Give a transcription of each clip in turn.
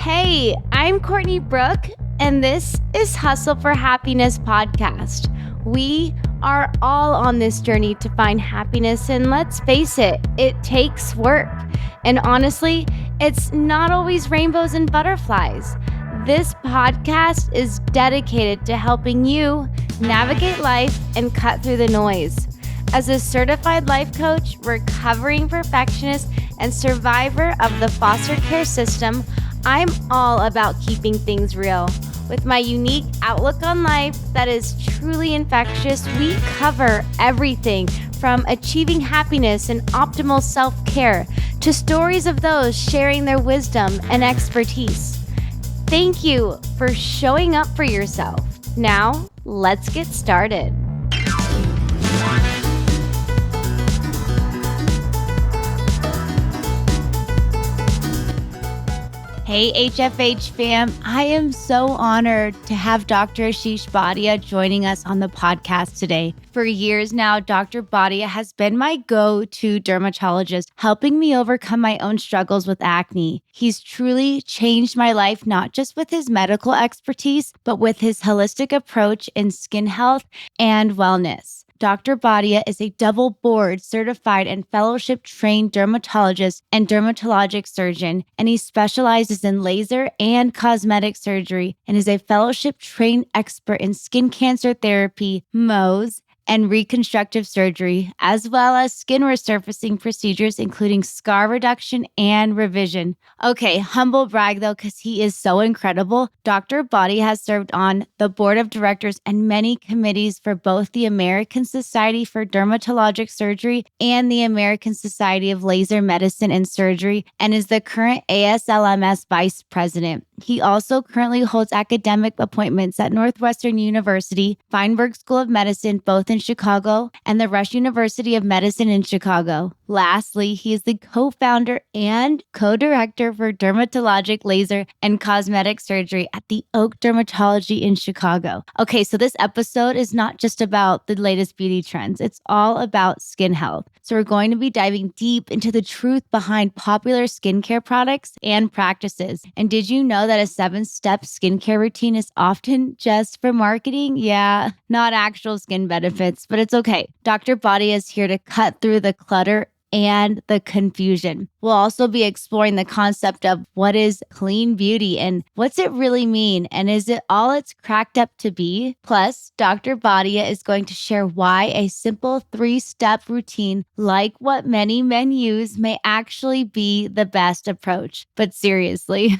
Hey, I'm Courtney Brooke, and this is Hustle for Happiness podcast. We are all on this journey to find happiness, and let's face it, it takes work. And honestly, it's not always rainbows and butterflies. This podcast is dedicated to helping you navigate life and cut through the noise. As a certified life coach, recovering perfectionist, and survivor of the foster care system, I'm all about keeping things real. With my unique outlook on life that is truly infectious, we cover everything from achieving happiness and optimal self-care to stories of those sharing their wisdom and expertise. Thank you for showing up for yourself. Now, let's get started. Hey HFH fam, I am so honored to have Dr. Ashish Bhatia joining us on the podcast today. For years now, Dr. Bhatia has been my go-to dermatologist, helping me overcome my own struggles with acne. He's truly changed my life, not just with his medical expertise, but with his holistic approach in skin health and wellness. Dr. Bhatia is a double board certified and fellowship trained dermatologist and dermatologic surgeon, and he specializes in laser and cosmetic surgery and is a fellowship trained expert in skin cancer therapy, Mohs, and reconstructive surgery, as well as skin resurfacing procedures, including scar reduction and revision. Okay, humble brag though, because he is so incredible. Dr. Bhatia has served on the board of directors and many committees for both the American Society for Dermatologic Surgery and the American Society of Laser Medicine and Surgery, and is the current ASLMS vice president. He also currently holds academic appointments at Northwestern University, Feinberg School of Medicine, both in Chicago, and the Rush University of Medicine in Chicago. Lastly, he is the co-founder and co-director for dermatologic laser and cosmetic surgery at the Oak Dermatology in Chicago. Okay, so this episode is not just about the latest beauty trends. It's all about skin health. So we're going to be diving deep into the truth behind popular skincare products and practices. And did you know that a 7-step skincare routine is often just for marketing? Yeah, not actual skin benefits, but it's okay. Dr. Bhatia is here to cut through the clutter and the confusion. We'll also be exploring the concept of what is clean beauty and what's it really mean, and is it all it's cracked up to be? Plus, Dr. Bhatia is going to share why a simple 3-step routine like what many men use may actually be the best approach. But seriously,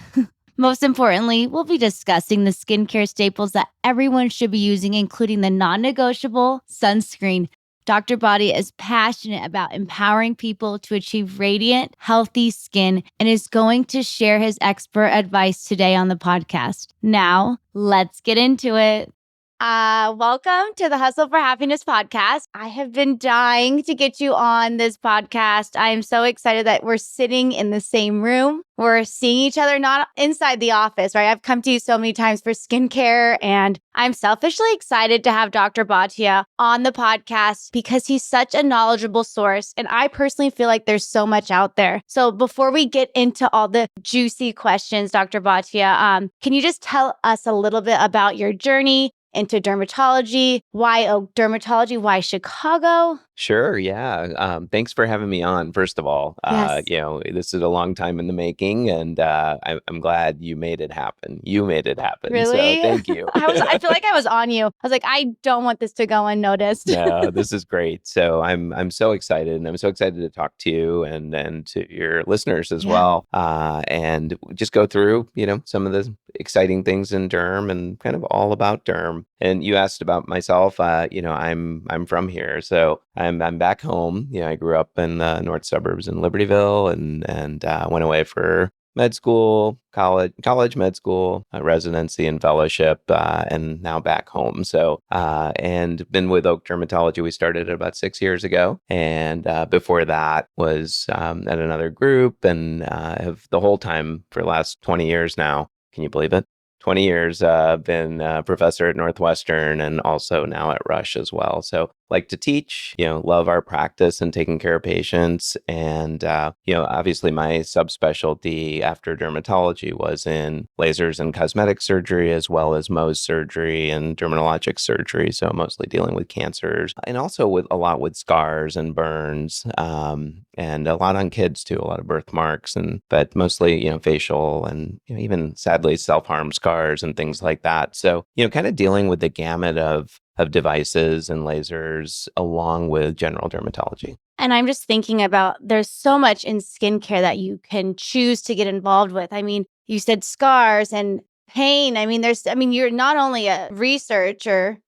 most importantly, we'll be discussing the skincare staples that everyone should be using, including the non-negotiable sunscreen. Dr. Bhatia is passionate about empowering people to achieve radiant, healthy skin and is going to share his expert advice today on the podcast. Now, let's get into it. Welcome to the Hustle for Happiness podcast. I have been dying to get you on this podcast. I am so excited that we're sitting in the same room. We're seeing each other, not inside the office, right? I've come to you so many times for skincare, and I'm selfishly excited to have Dr. Bhatia on the podcast because he's such a knowledgeable source. And I personally feel like there's so much out there. So before we get into all the juicy questions, Dr. Bhatia, can you just tell us a little bit about your journey into dermatology? Why Oak Dermatology? Why Chicago? Sure. Yeah. Thanks for having me on, first of all. Yes. This is a long time in the making, and I'm glad you made it happen. You made it happen. Really? So thank you. I feel like I was on you. I was like, I don't want this to go unnoticed. No, this is great. So I'm so excited, and I'm so excited to talk to you and to your listeners as well. And just go through, some of the exciting things in derm and kind of all about derm. And you asked about myself. I'm from here, so I'm back home. I grew up in the north suburbs in Libertyville, and went away for med school, college med school, residency and fellowship, and now back home. So, and been with Oak Dermatology. We started about 6 years ago. And before that was at another group, and have the whole time for the last 20 years now. Can you believe it? 20 years, been a professor at Northwestern and also now at Rush as well. So like to teach, love our practice and taking care of patients. And, obviously my subspecialty after dermatology was in lasers and cosmetic surgery, as well as Mohs surgery and dermatologic surgery. So mostly dealing with cancers and also with a lot with scars and burns, and a lot on kids too, a lot of birthmarks, but mostly, facial and even sadly self-harm scars and things like that. So, kind of dealing with the gamut of devices and lasers along with general dermatology. And I'm just thinking about there's so much in skincare that you can choose to get involved with. I mean, you said scars and pain. You're not only a researchy,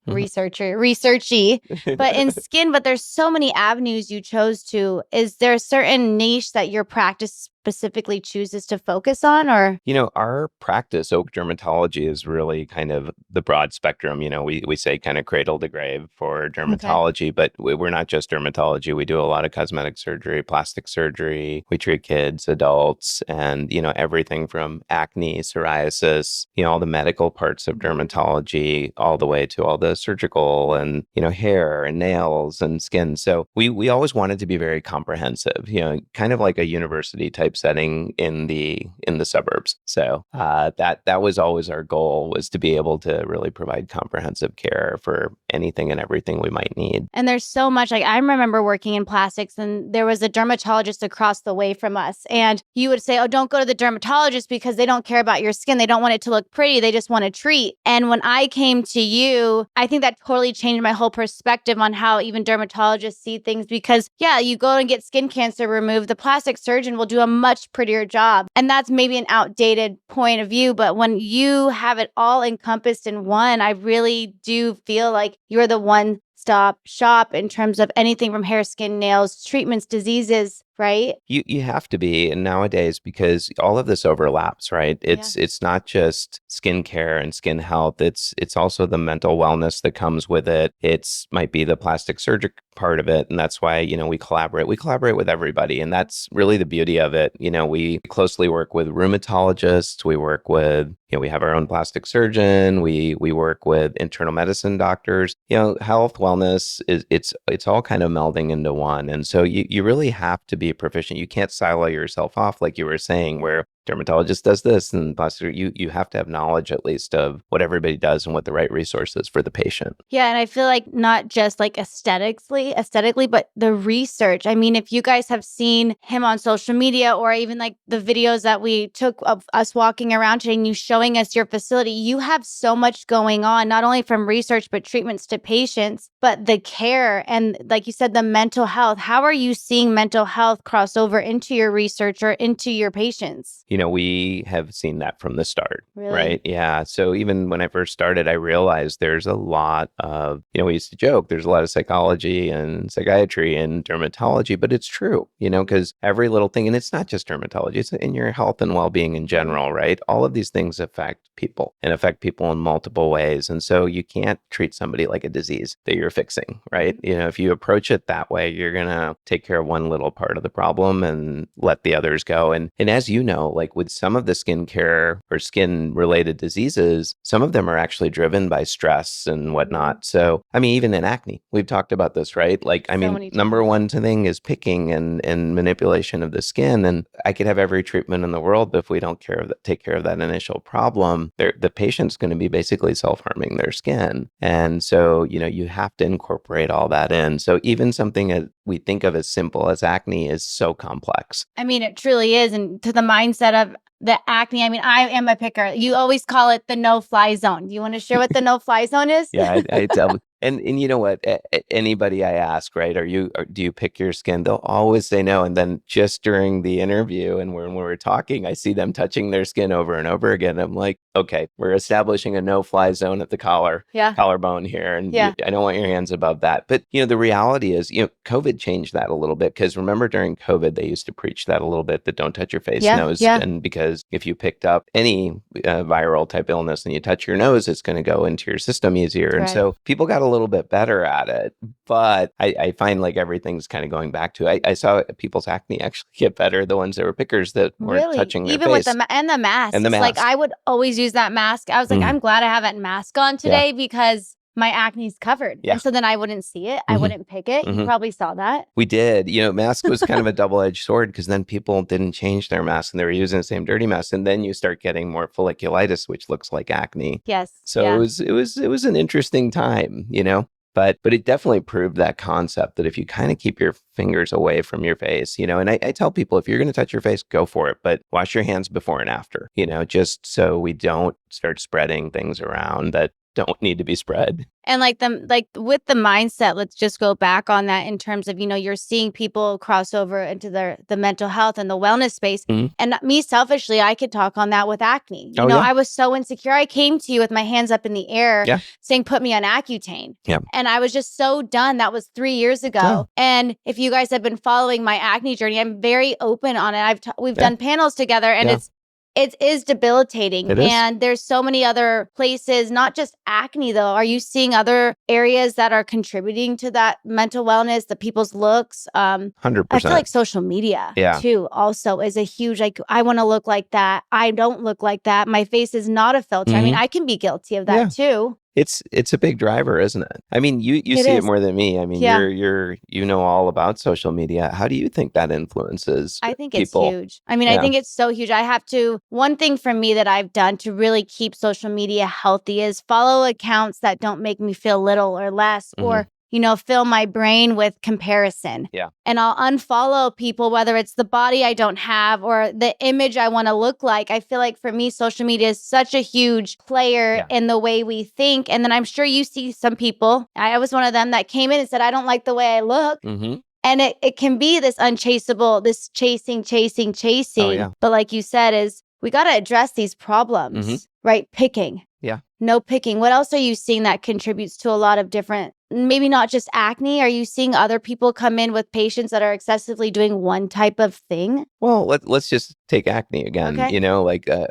but in skin, but there's so many avenues you chose to. Is there a certain niche that your practice specifically chooses to focus on, or? Our practice, oak dermatology, is really kind of the broad spectrum. We say kind of cradle to grave for Okay. dermatology, but we're not just dermatology. We do a lot of cosmetic surgery, plastic surgery. We treat kids, adults, and, everything from acne, psoriasis, all the medical parts of dermatology, all the way to all the surgical and, hair and nails and skin. So we always wanted to be very comprehensive, kind of like a university type setting in the suburbs. So that was always our goal, was to be able to really provide comprehensive care for anything and everything we might need. And there's so much, like I remember working in plastics and there was a dermatologist across the way from us. And you would say, oh, don't go to the dermatologist because they don't care about your skin. They don't want it to look pretty. They just want to treat. And when I came to you, I think that totally changed my whole perspective on how even dermatologists see things, because yeah, you go and get skin cancer removed, the plastic surgeon will do a much prettier job. And that's maybe an outdated point of view. But when you have it all encompassed in one, I really do feel like you're the one-stop shop in terms of anything from hair, skin, nails, treatments, diseases, right? You have to be, and nowadays, because all of this overlaps, right? It's not just skincare and skin health. It's also the mental wellness that comes with it. It's might be the plastic surgery part of it, and that's why we collaborate. We collaborate with everybody, and that's really the beauty of it. We closely work with rheumatologists. We work with we have our own plastic surgeon. We work with internal medicine doctors. Health, wellness it's all kind of melding into one, and so you really have to be proficient. You can't silo yourself off, like you were saying, where dermatologist does this and plastic. You have to have knowledge at least of what everybody does and what the right resource is for the patient. Yeah, and I feel like not just like aesthetically, but the research. I mean, if you guys have seen him on social media or even like the videos that we took of us walking around today and you showing us your facility, you have so much going on, not only from research, but treatments to patients, but the care and, like you said, the mental health. How are you seeing mental health cross over into your research or into your patients? We have seen that from the start, Really? right? Yeah. So even when I first started, I realized there's a lot of, we used to joke, there's a lot of psychology and psychiatry and dermatology, but it's true, because every little thing, and it's not just dermatology, it's in your health and well-being in general, right? All of these things affect people and affect people in multiple ways. And so you can't treat somebody like a disease that you're fixing, right? If you approach it that way, you're going to take care of one little part of the problem and let the others go. And as you know, like with some of the skincare or skin related diseases, some of them are actually driven by stress and whatnot. So, even in acne, we've talked about this, right? Like, number one thing is picking and manipulation of the skin. And I could have every treatment in the world, but if we don't take care of that initial problem, the patient's going to be basically self-harming their skin. And so, you have to incorporate all that in. So even something that we think of as simple as acne is so complex. It truly is. And to the mindset of the acne, I am a picker. You always call it the no-fly zone. Do you want to share what the no-fly zone is? Yeah, I tell. And you know what? Anybody I ask, right? Do you pick your skin? They'll always say no. And then just during the interview and when we're talking, I see them touching their skin over and over again. I'm like, okay, we're establishing a no-fly zone at the collarbone here. And I don't want your hands above that. But, the reality is, COVID changed that a little bit, because remember during COVID, they used to preach that a little bit, that don't touch your face, nose. And because if you picked up any viral type illness and you touch your nose, it's going to go into your system easier. And so people got a little bit better at it, but I find like everything's kind of going back to, I saw people's acne actually get better, the ones that were pickers that weren't touching their even face. with the mask. And the mask. Like I would always use that mask. I was like, I'm glad I have that mask on today because my acne's covered. Yeah. And so then I wouldn't see it. I wouldn't pick it. You probably saw that. We did. Mask was kind of a double-edged sword because then people didn't change their mask and they were using the same dirty mask. And then you start getting more folliculitis, which looks like acne. Yes. So it was an interesting time, But it definitely proved that concept that if you kind of keep your fingers away from your face, and I tell people, if you're going to touch your face, go for it, but wash your hands before and after, just so we don't start spreading things around that don't need to be spread. And with the mindset, let's just go back on that in terms of, you're seeing people cross over into the mental health and the wellness space. And me selfishly, I could talk on that with acne. I was so insecure. I came to you with my hands up in the air saying, put me on Accutane. Yeah. And I was just so done. That was 3 years ago. Oh. And if you guys have been following my acne journey, I'm very open on it. We've done panels together, and it is debilitating. And there's so many other places, not just acne though. Are you seeing other areas that are contributing to that mental wellness, the people's looks? 100%. I feel like social media too also is a huge, I want to look like that. I don't look like that. My face is not a filter. I mean, I can be guilty of that too. It's a big driver, isn't it? I mean, you see it more than me. I mean, you're all about social media. How do you think that influences I think people? It's huge. I mean, I think it's so huge. One thing for me that I've done to really keep social media healthy is follow accounts that don't make me feel little or less or fill my brain with comparison. Yeah. And I'll unfollow people, whether it's the body I don't have or the image I want to look like. I feel like for me, social media is such a huge player in the way we think. And then I'm sure you see some people, I was one of them that came in and said, I don't like the way I look. And it can be this unchaseable, this chasing. Oh, yeah. But like you said, is we got to address these problems, right? Picking. Yeah. No picking. What else are you seeing that contributes to a lot of different, maybe not just acne? Are you seeing other people come in with patients that are excessively doing one type of thing? Well, let's just take acne again,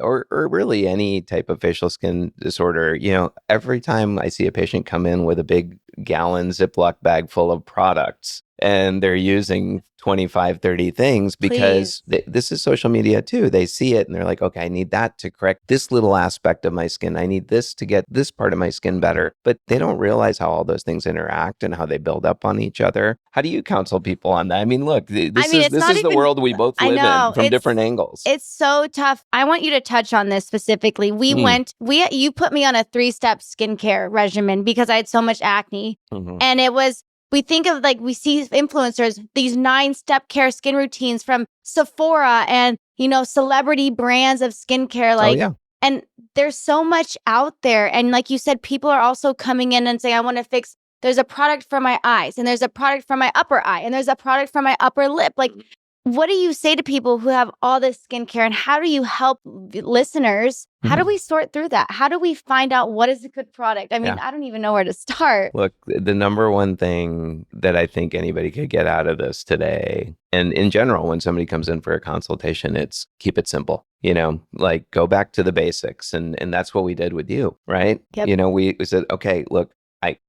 or really any type of facial skin disorder. Every time I see a patient come in with a big gallon Ziploc bag full of products and they're using 25, 30 things because this is social media too. They see it and they're like, okay, I need that to correct this little aspect of my skin. I need this to get this part of my skin better. But they don't realize how all those things interact and how they build up on each other. How do you counsel people on that? I mean, look, this is the world we both live in from different angles. It's so tough. I want you to touch on this specifically. You put me on a 3-step skincare regimen because I had so much acne. And it was, we think of we see influencers, these 9-step care skin routines from Sephora and, celebrity brands of skincare. And there's so much out there. And like you said, people are also coming in and saying, I want to fix, there's a product for my eyes and there's a product for my upper eye and there's a product for my upper lip. What do you say to people who have all this skincare, and how do you help listeners? How do we sort through that? How do we find out what is a good product? I mean, I don't even know where to start. Look, the number one thing that I think anybody could get out of this today, and in general, when somebody comes in for a consultation, it's keep it simple. Go back to the basics. And that's what we did with you, right? Yep. We said, okay, look,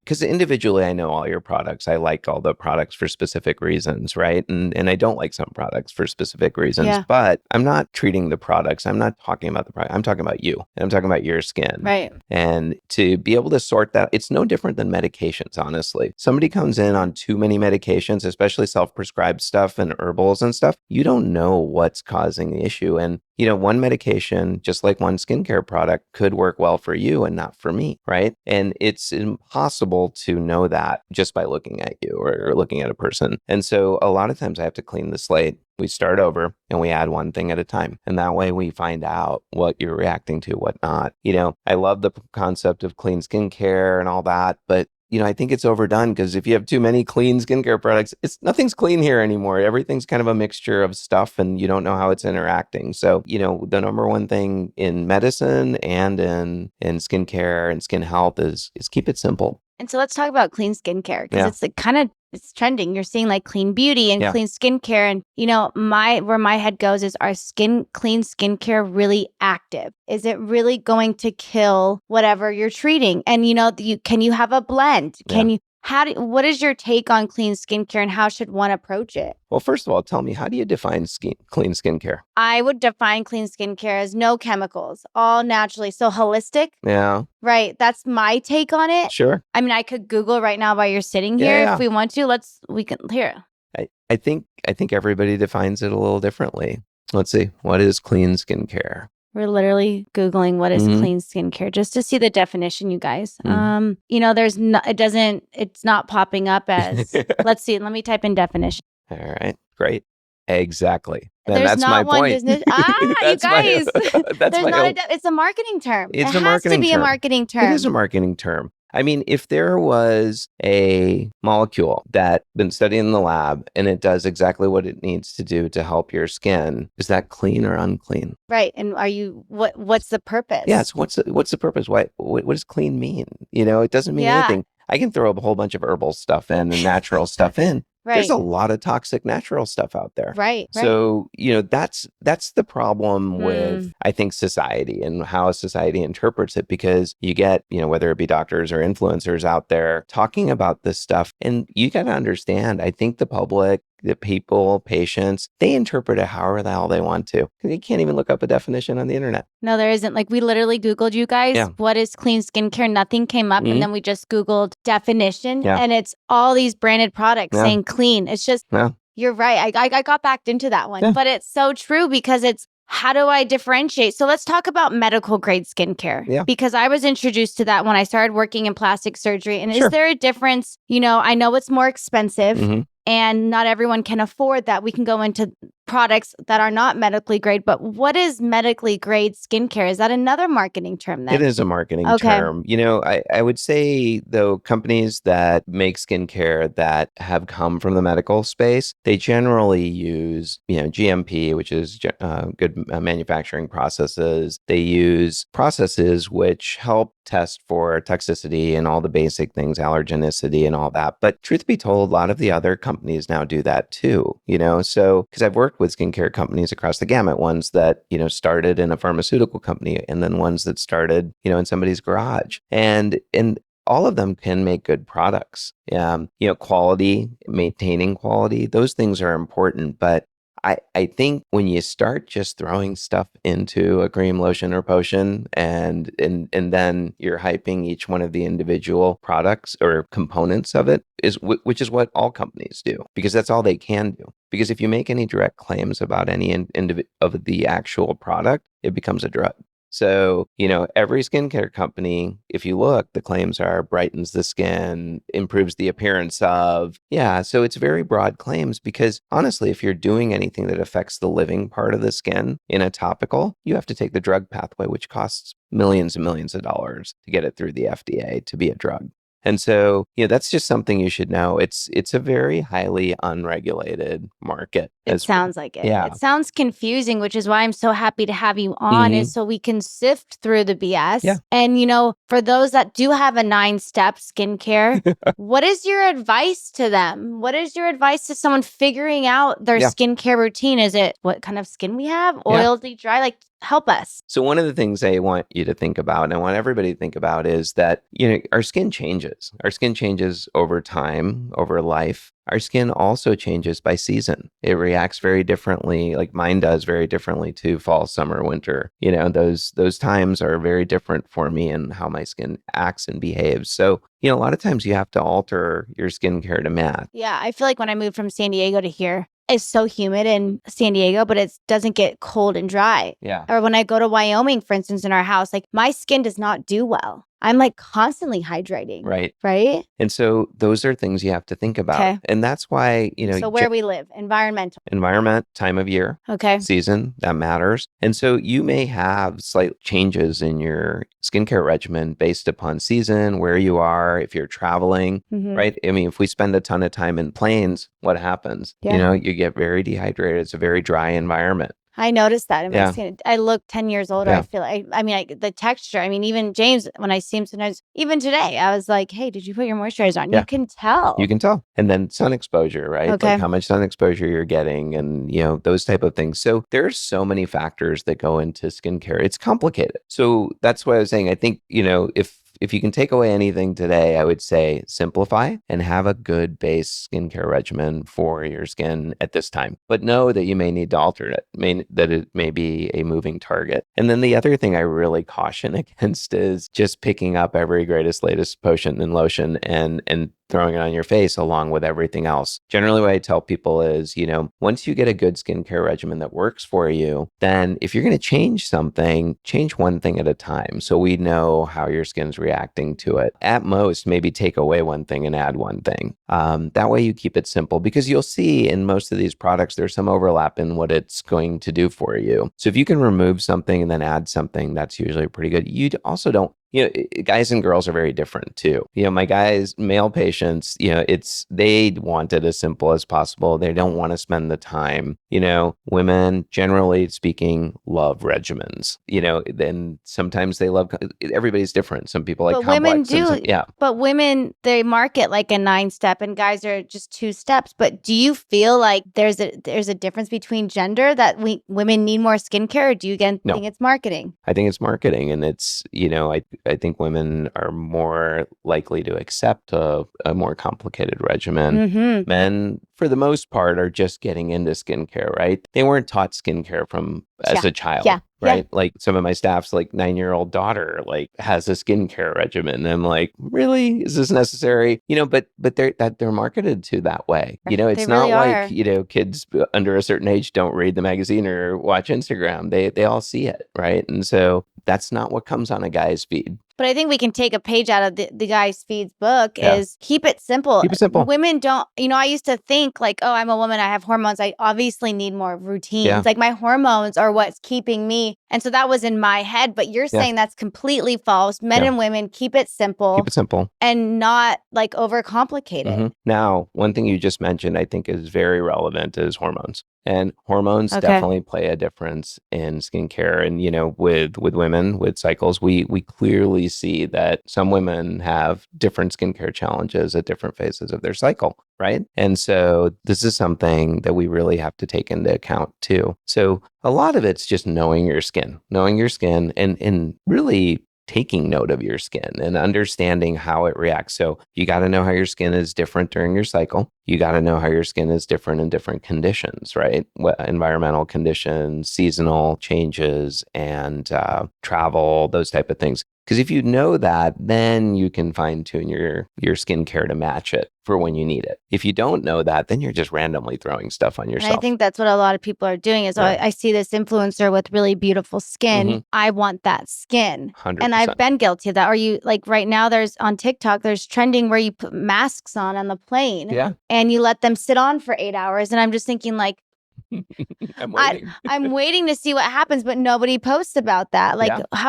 because individually I know all your products. I like all the products for specific reasons, right? And I don't like some products for specific reasons, but I'm not treating the products. I'm not talking about the product. I'm talking about you. And I'm talking about your skin. Right. And to be able to sort that, it's no different than medications, honestly. Somebody comes in on too many medications, especially self-prescribed stuff and herbals and stuff. You don't know what's causing the issue. And one medication, just like one skincare product, could work well for you and not for me, right? And it's impossible to know that just by looking at you or looking at a person. And so a lot of times I have to clean the slate. We start over and we add one thing at a time. And that way we find out what you're reacting to, what not. I love the concept of clean skincare and all that, but I think it's overdone because if you have too many clean skincare products, nothing's clean here anymore. Everything's kind of a mixture of stuff and you don't know how it's interacting. So, the number one thing in medicine and in skincare and skin health is keep it simple. And so let's talk about clean skincare because it's trending. You're seeing clean beauty and clean skincare. And, where my head goes is, are clean skincare really active? Is it really going to kill whatever you're treating? And, can you have a blend? What is your take on clean skincare and how should one approach it? Well, first of all, tell me, how do you define clean skincare? I would define clean skincare as no chemicals, all naturally. So holistic. Yeah, Right. That's my take on it. sure. I mean, I could Google right now while you're sitting here Yeah. if we want to. We can here. I think everybody defines it a little differently. Let's see. What is clean skincare? We're literally Googling what is clean skincare just to see the definition, you guys. It's not popping up as, let's see, let me type in definition. All right, great. Exactly. And There's that's not my one point. you guys. That's It's a marketing term. It's it a has marketing to be term. a marketing term. It is a marketing term. I mean, if there was a molecule that been studied in the lab and it does exactly what it needs to do to help your skin, is that clean or unclean? Right. And what's the purpose? Yes. What's the purpose? What does clean mean? It doesn't mean anything. I can throw a whole bunch of herbal stuff in and natural stuff in. Right. There's a lot of toxic natural stuff out there. Right. So, that's the problem with, I think, society and how society interprets it, because you get, whether it be doctors or influencers out there talking about this stuff. And you got to understand, I think the public, the people, patients, they interpret it however the hell they want to. They can't even look up a definition on the internet. No, there isn't. Like, we literally Googled, you guys, what is clean skincare? Nothing came up. And then we just Googled definition. And it's all these branded products saying clean. It's just, you're right. I got backed into that one. But it's so true, because it's, how do I differentiate? So let's talk about medical grade skincare. Yeah. Because I was introduced to that when I started working in plastic surgery. And is there a difference? I know it's more expensive. And not everyone can afford that. We can go into products that are not medically grade, but what is medically grade skincare? Is that another marketing term then? It is a marketing term. I would say, though, companies that make skincare that have come from the medical space, they generally use, GMP, which is good manufacturing processes. They use processes which help test for toxicity and all the basic things, allergenicity and all that. But truth be told, a lot of the other companies now do that too, so, because I've worked with skincare companies across the gamut, ones that, started in a pharmaceutical company, and then ones that started, in somebody's garage. And all of them can make good products. Quality, maintaining quality, those things are important. But I think when you start just throwing stuff into a cream, lotion, or potion, and then you're hyping each one of the individual products or components of it, which is what all companies do, because that's all they can do. Because if you make any direct claims about any of the actual product, it becomes a drug. So, every skincare company, if you look, the claims are brightens the skin, improves the appearance of. Yeah. So it's very broad claims, because honestly, if you're doing anything that affects the living part of the skin in a topical, you have to take the drug pathway, which costs millions and millions of dollars to get it through the FDA to be a drug. And so, that's just something you should know. It's a very highly unregulated market. It sounds like it. Yeah. It sounds confusing, which is why I'm so happy to have you on, is so we can sift through the BS. Yeah. And, for those that do have a 9-step skincare, what is your advice to them? What is your advice to someone figuring out their skincare routine? Is it what kind of skin we have? Oily, dry? Like, help us. So one of the things I want you to think about, and I want everybody to think about, is that, our skin changes. Our skin changes over time, over life. Our skin also changes by season. It reacts very differently, like mine does very differently to fall, summer, winter. Those times are very different for me and how my skin acts and behaves. So, a lot of times you have to alter your skincare to match. Yeah, I feel like when I moved from San Diego to here, it's so humid in San Diego, but it doesn't get cold and dry. Yeah. Or when I go to Wyoming, for instance, in our house, like my skin does not do well. I'm like constantly hydrating. Right. Right. And so those are things you have to think about. Okay. And that's why, So where we live, environment, time of year, okay, season, that matters. And so you may have slight changes in your skincare regimen based upon season, where you are, if you're traveling, right? I mean, if we spend a ton of time in planes, what happens? Yeah. You get very dehydrated. It's a very dry environment. I noticed that in my skin. I look 10 years older. Yeah. I feel like, the texture. I mean, even James, when I see him sometimes, even today, I was like, hey, did you put your moisturizer on? Yeah. You can tell. You can tell. And then sun exposure, right? Okay. Like how much sun exposure you're getting and, those type of things. So there's so many factors that go into skincare. It's complicated. So that's what I was saying. I think, if if you can take away anything today, I would say simplify and have a good base skincare regimen for your skin at this time. But know that you may need to alter it, that it may be a moving target. And then the other thing I really caution against is just picking up every greatest, latest potion and lotion and throwing it on your face along with everything else. Generally, what I tell people is, once you get a good skincare regimen that works for you, then if you're going to change something, change one thing at a time so we know how your skin's reacting to it. At most, maybe take away one thing and add one thing. That way you keep it simple, because you'll see in most of these products, there's some overlap in what it's going to do for you. So if you can remove something and then add something, that's usually pretty good. You also don't, guys and girls are very different too. My male patients, they want it as simple as possible. They don't want to spend the time. Women, generally speaking, love regimens. Then sometimes they love, everybody's different. Some people like complex. Women do. But women, they market like a 9-step and guys are just 2 steps. But do you feel like there's a difference between gender that women need more skincare, or do you again think it's marketing? I think it's marketing, and it's, I think women are more likely to accept a more complicated regimen. Mm-hmm. Men, for the most part, are just getting into skincare, right? They weren't taught skincare as a child. Right? Like some of my staff's 9-year-old daughter has a skincare regimen. And I'm like, really? Is this necessary? But they're marketed to that way. It's not like, kids under a certain age don't read the magazine or watch Instagram. They all see it, right? And so that's not what comes on a guy's feed. But I think we can take a page out of the guy's feed's book is keep it simple. Keep it simple. Women don't, I used to think I'm a woman, I have hormones. I obviously need more routines. My hormones are what's keeping me. And so that was in my head, but you're saying that's completely false. Men and women, keep it simple. Keep it simple. And not overcomplicate it. Mm-hmm. Now, one thing you just mentioned I think is very relevant is hormones. And hormones definitely play a difference in skincare. And, with women, with cycles, we clearly see that some women have different skincare challenges at different phases of their cycle, right? And so this is something that we really have to take into account too. So a lot of it's just knowing your skin and really taking note of your skin and understanding how it reacts. So you got to know how your skin is different during your cycle. You got to know how your skin is different in different conditions, right? Environmental conditions, seasonal changes, and travel, those type of things. Because if you know that, then you can fine tune your skincare to match it for when you need it. If you don't know that, then you're just randomly throwing stuff on yourself. And I think that's what a lot of people are doing is I see this influencer with really beautiful skin. Mm-hmm. I want that skin. 100%. And I've been guilty of that. Or you right now there's on TikTok, there's trending where you put masks on the plane. Yeah. And you let them sit on for 8 hours. And I'm just thinking I'm waiting. I'm waiting to see what happens, but nobody posts about that.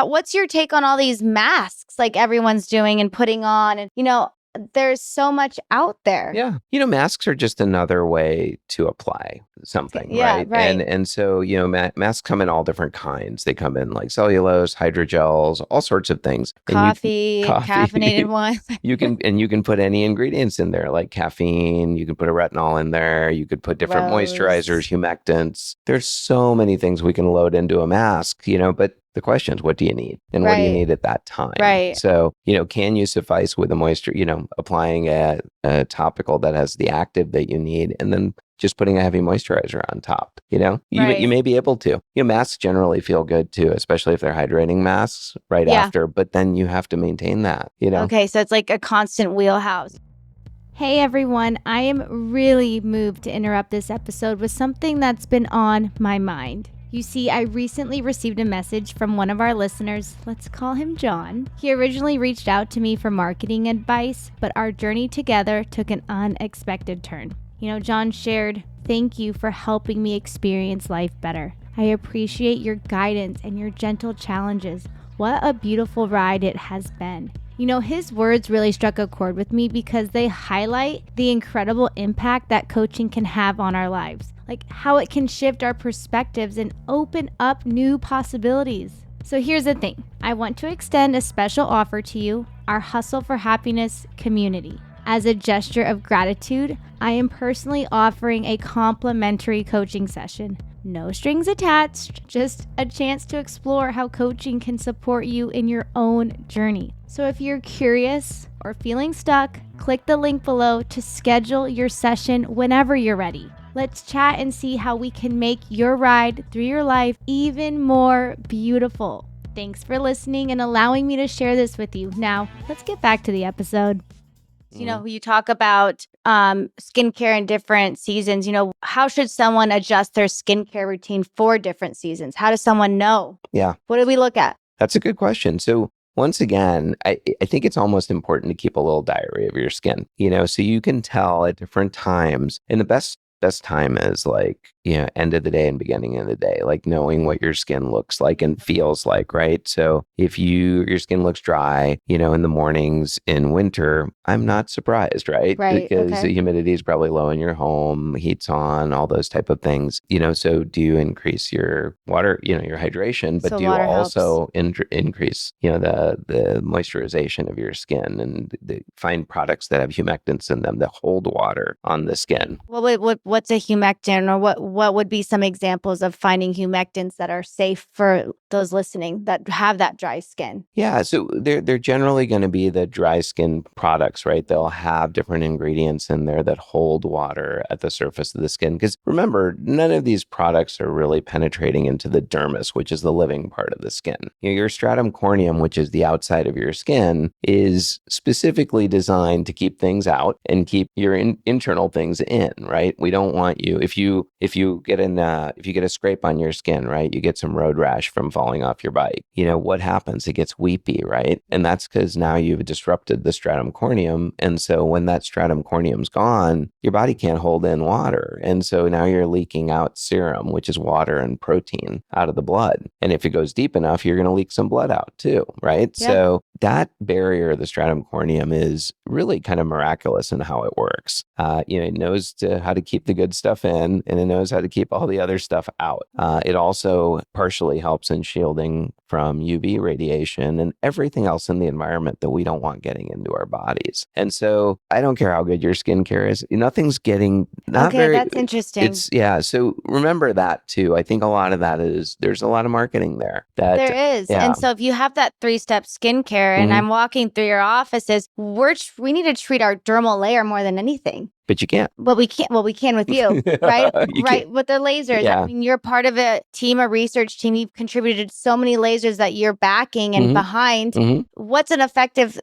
What's your take on all these masks everyone's doing and putting on? And, there's so much out there. Yeah. Masks are just another way to apply something, right? And so, masks come in all different kinds. They come in cellulose, hydrogels, all sorts of things. Coffee, caffeinated ones. You can put any ingredients in there, like caffeine. You can put a retinol in there. You could put different moisturizers, humectants. There's so many things we can load into a mask, but the question is, what do you need? And what do you need at that time? Right. So, can you suffice with a moisture, applying a topical that has the active that you need, and then just putting a heavy moisturizer on top, you may be able to. Masks generally feel good too, especially if they're hydrating masks after, but then you have to maintain that, Okay, so it's like a constant wheelhouse. Hey everyone, I am really moved to interrupt this episode with something that's been on my mind. You see, I recently received a message from one of our listeners. Let's call him John. He originally reached out to me for marketing advice, but our journey together took an unexpected turn. John shared, "Thank you for helping me experience life better. I appreciate your guidance and your gentle challenges. What a beautiful ride it has been." His words really struck a chord with me because they highlight the incredible impact that coaching can have on our lives. How it can shift our perspectives and open up new possibilities. So here's the thing. I want to extend a special offer to you, our Hustle for Happiness community. As a gesture of gratitude, I am personally offering a complimentary coaching session. No strings attached, just a chance to explore how coaching can support you in your own journey. So if you're curious or feeling stuck, click the link below to schedule your session whenever you're ready. Let's chat and see how we can make your ride through your life even more beautiful. Thanks for listening and allowing me to share this with you. Now, let's get back to the episode. You talk about skincare in different seasons. How should someone adjust their skincare routine for different seasons? How does someone know? Yeah. What do we look at? That's a good question. So once again, I think it's almost important to keep a little diary of your skin, so you can tell at different times. And the best time is end of the day and beginning of the day, like knowing what your skin looks like and feels like, right? So if your skin looks dry, in the mornings in winter, I'm not surprised, right? Right. Because the humidity is probably low in your home, heat's on, all those type of things, so do you increase your water, your hydration, but So do you water also increase, the moisturization of your skin and find products that have humectants in them that hold water on the skin? Well, what's a humectant, or what would be some examples of finding humectants that are safe for those listening that have that dry skin? Yeah, so they're generally going to be the dry skin products, right? They'll have different ingredients in there that hold water at the surface of the skin. Because remember, none of these products are really penetrating into the dermis, which is the living part of the skin. Your stratum corneum, which is the outside of your skin, is specifically designed to keep things out and keep your internal things in, right? We don't want you, if you get a scrape on your skin, right? You get some road rash from falling off your bike. What happens? It gets weepy, right? And that's because now you've disrupted the stratum corneum. And so when that stratum corneum's gone, your body can't hold in water. And so now you're leaking out serum, which is water and protein, out of the blood. And if it goes deep enough, you're going to leak some blood out too, right? Yeah. So that barrier, the stratum corneum, is really kind of miraculous in how it works. It knows how to keep the good stuff in, and it knows how to keep all the other stuff out. It also partially helps in shielding from UV radiation and everything else in the environment that we don't want getting into our bodies. And so I don't care how good your skincare is, nothing's getting That's interesting. So remember that too. I think a lot of that is there's a lot of marketing there. There is. Yeah. And so if you have that 3-step skincare and I'm walking through your offices, we need to treat our dermal layer more than anything. But you can't. Well, we can with you, right? Can't. With the lasers. Yeah. I mean, you're part of a research team. You've contributed so many lasers that you're backing and behind. What's effective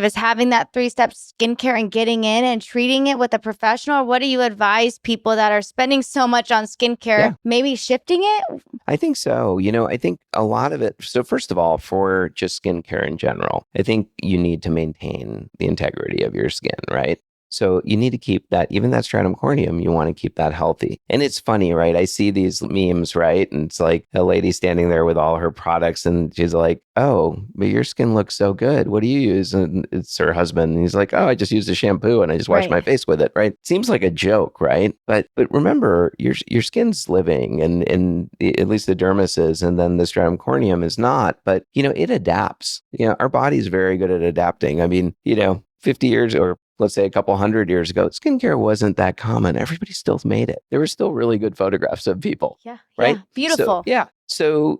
is having that 3-step skincare and getting in and treating it with a professional. What do you advise people that are spending so much on skincare, maybe shifting it? I think so. I think a lot of it. So first of all, for just skincare in general, I think you need to maintain the integrity of your skin, right? So you need to keep that, even that stratum corneum, you want to keep that healthy. And it's funny, right? I see these memes, right? And it's like a lady standing there with all her products and she's like, oh, but your skin looks so good. What do you use? And it's her husband. And he's like, oh, I just use a shampoo and I just wash my face with it, right? Seems like a joke, right? But remember, your skin's living and at least the dermis is, and then the stratum corneum is not. But, it adapts. Our body's very good at adapting. I mean, 50 years or let's say a couple 100 years ago, skincare wasn't that common. Everybody still made it. There were still really good photographs of people. Yeah. Right. Yeah, beautiful. So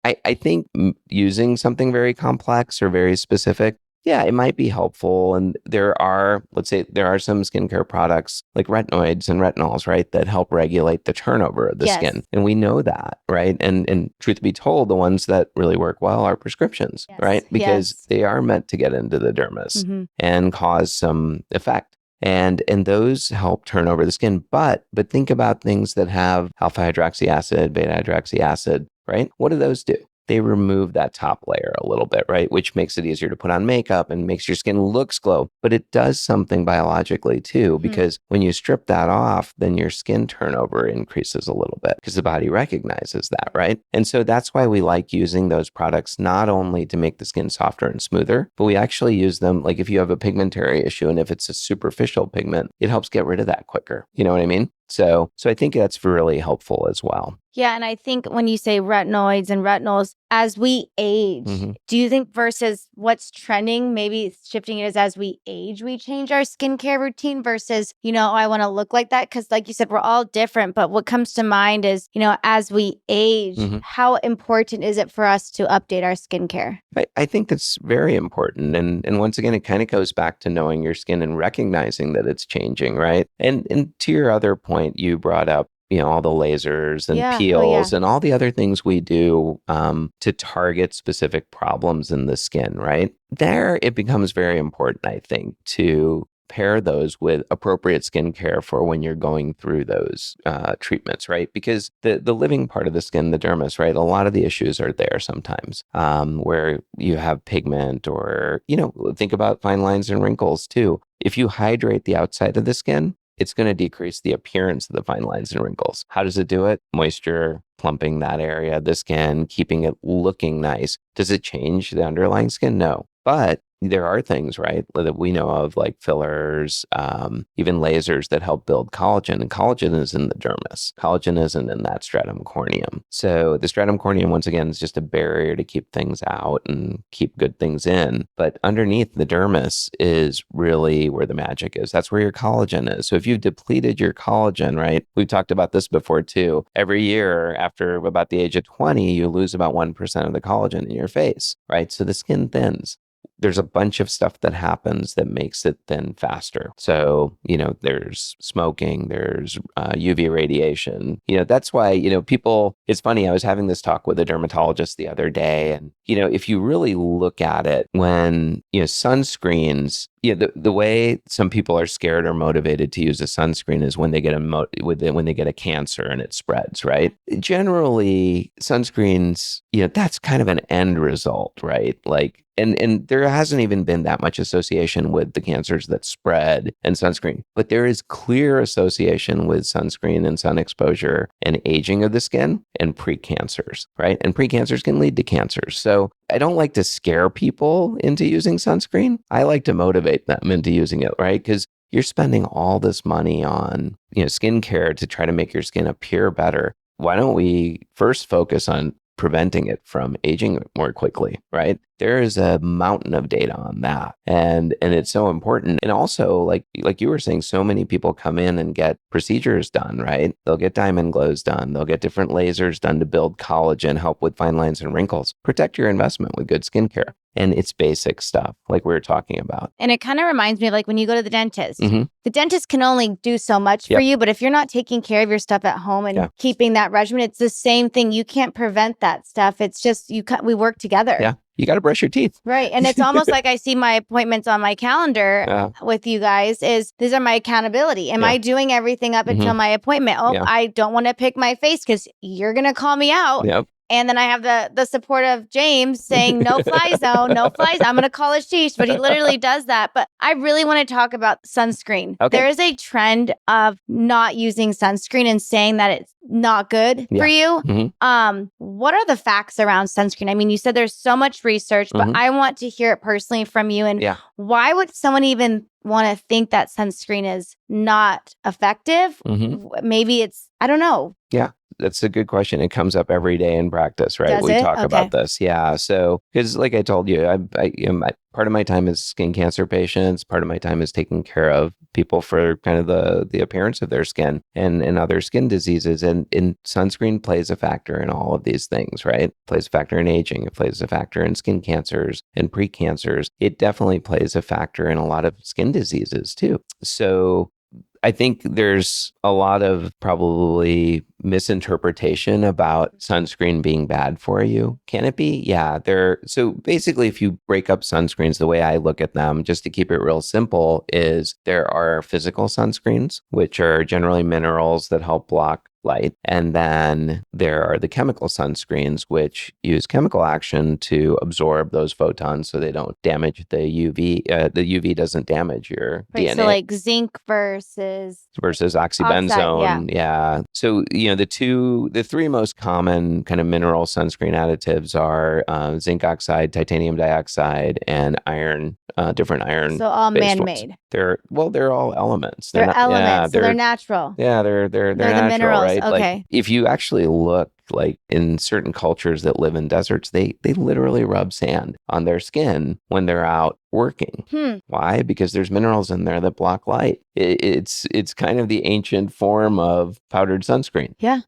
I think using something very complex or very specific, it might be helpful. And there are some skincare products like retinoids and retinols, right, that help regulate the turnover of the skin. And we know that, right? And truth be told, the ones that really work well are prescriptions, right? Because they are meant to get into the dermis and cause some effect. And those help turn over the skin. But think about things that have alpha hydroxy acid, beta hydroxy acid, right? What do those do? They remove that top layer a little bit, right? Which makes it easier to put on makeup and makes your skin looks glow. But it does something biologically too, because when you strip that off, then your skin turnover increases a little bit because the body recognizes that, right? And so that's why we like using those products, not only to make the skin softer and smoother, but we actually use them, like if you have a pigmentary issue and if it's a superficial pigment, it helps get rid of that quicker. You know what I mean? So I think that's really helpful as well. Yeah. And I think when you say retinoids and retinols, as we age, do you think versus what's trending, maybe shifting it is as we age, we change our skincare routine versus, I want to look like that? Because like you said, we're all different. But what comes to mind is, as we age, how important is it for us to update our skincare? I think that's very important. And once again, it kind of goes back to knowing your skin and recognizing that it's changing, right? And to your other point, you brought up, all the lasers and peels and all the other things we do to target specific problems in the skin, right? There, it becomes very important, I think, to pair those with appropriate skincare for when you're going through those treatments, right? Because the living part of the skin, the dermis, right? A lot of the issues are there sometimes where you have pigment or, think about fine lines and wrinkles too. If you hydrate the outside of the skin, it's going to decrease the appearance of the fine lines and wrinkles. How does it do it? Moisture, plumping that area of the skin, keeping it looking nice. Does it change the underlying skin? No. But there are things, right, that we know of, like fillers, even lasers that help build collagen. And collagen is in the dermis. Collagen isn't in that stratum corneum. So the stratum corneum, once again, is just a barrier to keep things out and keep good things in. But underneath the dermis is really where the magic is. That's where your collagen is. So if you've depleted your collagen, right, we've talked about this before too. Every year after about the age of 20, you lose about 1% of the collagen in your face, right? So the skin thins. There's a bunch of stuff that happens that makes it thin faster. So, there's smoking, there's UV radiation. That's why, people, it's funny, I was having this talk with a dermatologist the other day. And, if you really look at it, when, sunscreens, the way some people are scared or motivated to use a sunscreen is when they get when they get a cancer and it spreads, right? Generally, sunscreens, that's kind of an end result, right? Like, and there hasn't even been that much association with the cancers that spread and sunscreen, but there is clear association with sunscreen and sun exposure and aging of the skin and precancers, right? And precancers can lead to cancers. So I don't like to scare people into using sunscreen. I like to motivate them into using it, right? Because you're spending all this money on, skincare to try to make your skin appear better. Why don't we first focus on preventing it from aging more quickly, right? There is a mountain of data on that. And it's so important. And also, like you were saying, so many people come in and get procedures done, right? They'll get diamond glows done. They'll get different lasers done to build collagen, help with fine lines and wrinkles. Protect your investment with good skincare. And it's basic stuff like we were talking about. And it kind of reminds me of like when you go to the dentist. The dentist can only do so much for you, but if you're not taking care of your stuff at home and keeping that regimen, it's the same thing. You can't prevent that stuff. It's just we work together. Yeah. You got to brush your teeth. Right. And it's almost like I see my appointments on my calendar with you guys these are my accountability. Am I doing everything up until my appointment? I don't want to pick my face because you're going to call me out. Yep. And then I have the support of James saying, no fly zone, no flies. I'm going to call Ashish, but he literally does that. But I really want to talk about sunscreen. Okay. There is a trend of not using sunscreen and saying that it's not good for you. What are the facts around sunscreen? I mean, you said there's so much research, but I want to hear it personally from you. And why would someone even want to think that sunscreen is not effective? Maybe it's, I don't know. Yeah. That's a good question. It comes up every day in practice, right? We talk about this. Yeah. So, because like I told you, part of my time is skin cancer patients. Part of my time is taking care of people for kind of the appearance of their skin and other skin diseases. And sunscreen plays a factor in all of these things, right? It plays a factor in aging. It plays a factor in skin cancers and precancers. It definitely plays a factor in a lot of skin diseases too. So I think there's a lot of probably misinterpretation about sunscreen being bad for you. Can it be? Yeah. So basically, if you break up sunscreens, the way I look at them, just to keep it real simple, is there are physical sunscreens, which are generally minerals that help block light. And then there are the chemical sunscreens, which use chemical action to absorb those photons so they don't damage the UV. The UV doesn't damage your Right. DNA. So like zinc versus oxybenzone. Oxide, yeah. So, the three most common kind of mineral sunscreen additives are zinc oxide, titanium dioxide, and iron, different iron. So all based ones. man-made. They're all elements. They're not, elements, so they're they're natural. yeah, they're the natural, minerals. right? Like Okay. if you actually look like in certain cultures that live in deserts, they literally rub sand on their skin when they're out working. Why? Because there's minerals in there that block light. It's kind of the ancient form of powdered sunscreen. Yeah.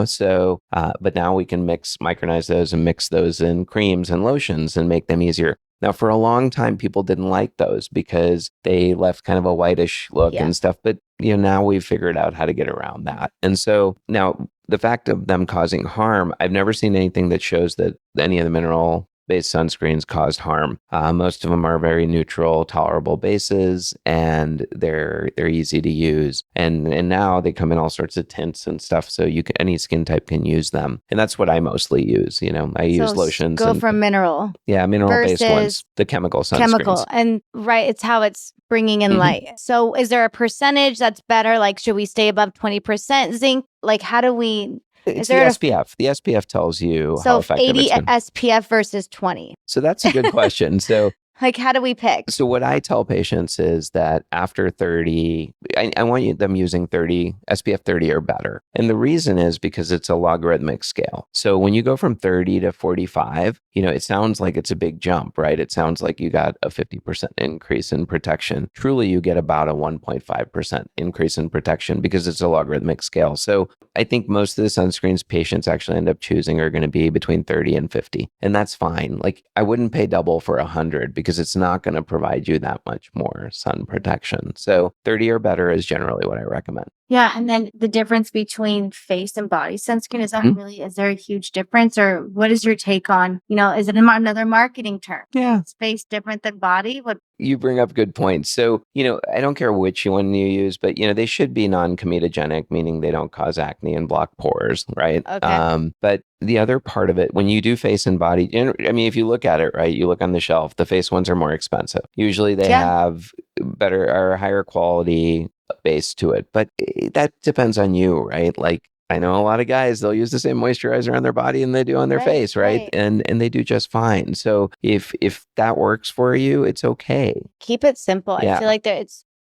So, but now we can micronize those and mix those in creams and lotions and make them easier. Now, for a long time, people didn't like those because they left kind of a whitish look and stuff. But, now we've figured out how to get around that. And so now the fact of them causing harm, I've never seen anything that shows that any of the mineral-based sunscreens caused harm. Most of them are very neutral, tolerable bases, and they're easy to use. And now they come in all sorts of tints and stuff, so any skin type can use them. And that's what I mostly use. I use lotions. Go for mineral. Yeah, mineral-based ones, the chemical sunscreens. Chemical, and it's how it's bringing in light. So is there a percentage that's better? Like, should we stay above 20% zinc? Like, how do we? It's the SPF. The SPF tells you how effective 80 it's been. SPF versus 20. So that's a good question. So like, how do we pick? So what I tell patients is that after 30, I want them using SPF 30 or better. And the reason is because it's a logarithmic scale. So when you go from 30 to 45, it sounds like it's a big jump, right? It sounds like you got a 50% increase in protection. Truly, you get about a 1.5% increase in protection because it's a logarithmic scale. So I think most of the sunscreens patients actually end up choosing are going to be between 30 and 50. And that's fine. Like I wouldn't pay double for 100 because it's not going to provide you that much more sun protection. So 30 or better is generally what I recommend. Yeah. And then the difference between face and body sunscreen, is there a huge difference, or what is your take on, is it another marketing term? Yeah. Is face different than body? You bring up good points. So, I don't care which one you use, but, they should be non-comedogenic, meaning they don't cause acne and block pores, right? Okay. But the other part of it, when you do face and body, if you look at it, right, you look on the shelf, the face ones are more expensive. Usually they have better or higher quality base to it, but that depends on you, right? Like I know a lot of guys, they'll use the same moisturizer on their body and they do on their face, right? And they do just fine. So if that works for you, it's okay. Keep it simple. Yeah. I feel like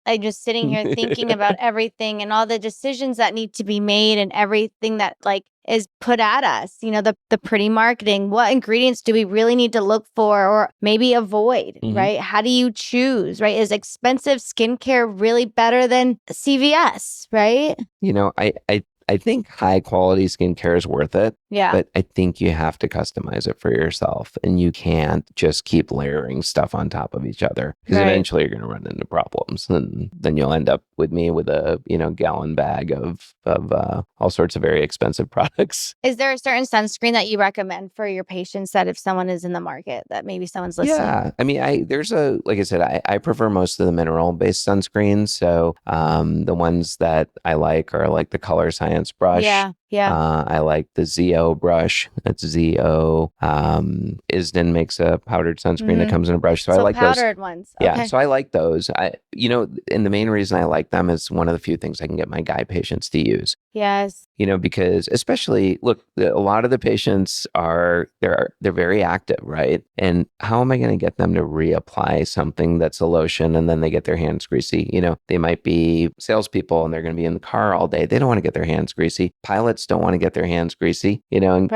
I'm just sitting here thinking about everything and all the decisions that need to be made and everything that is put at us, the pretty marketing. What ingredients do we really need to look for or maybe avoid, right? How do you choose, right? Is expensive skincare really better than CVS, right? I think high quality skincare is worth it. Yeah. But I think you have to customize it for yourself and you can't just keep layering stuff on top of each other because eventually you're going to run into problems. And then you'll end up with me with a, gallon bag of all sorts of very expensive products. Is there a certain sunscreen that you recommend for your patients that if someone is in the market that maybe someone's listening? Yeah. I mean, like I said, I prefer most of the mineral based sunscreens. So the ones that I like are like the Color Science brush. Yeah. I like the ZO brush. That's ZO. Isden makes a powdered sunscreen that comes in a brush. So I like those. Powdered ones. Yeah. Okay. So I like those. And the main reason I like them is one of the few things I can get my guy patients to use. Yes. Because especially look, a lot of the patients they're very active, right? And how am I going to get them to reapply something that's a lotion and then they get their hands greasy? They might be salespeople and they're going to be in the car all day. They don't want to get their hands greasy. Pilots don't want to get their hands greasy, and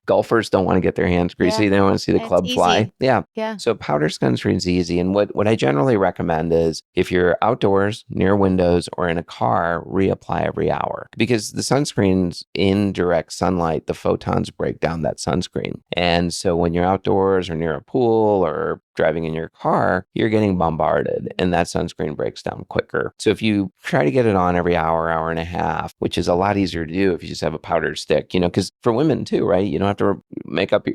golfers don't want to get their hands greasy. They don't want to see the club fly. Yeah. So powder sunscreen is easy. And what I generally recommend is if you're outdoors, near windows, or in a car, reapply every hour. Because the sunscreens in direct sunlight, the photons break down that sunscreen. And so when you're outdoors or near a pool or driving in your car, you're getting bombarded and that sunscreen breaks down quicker. So if you try to get it on every hour and a half, which is a lot easier to do if you just have a powdered stick, because for women too, right? You don't have to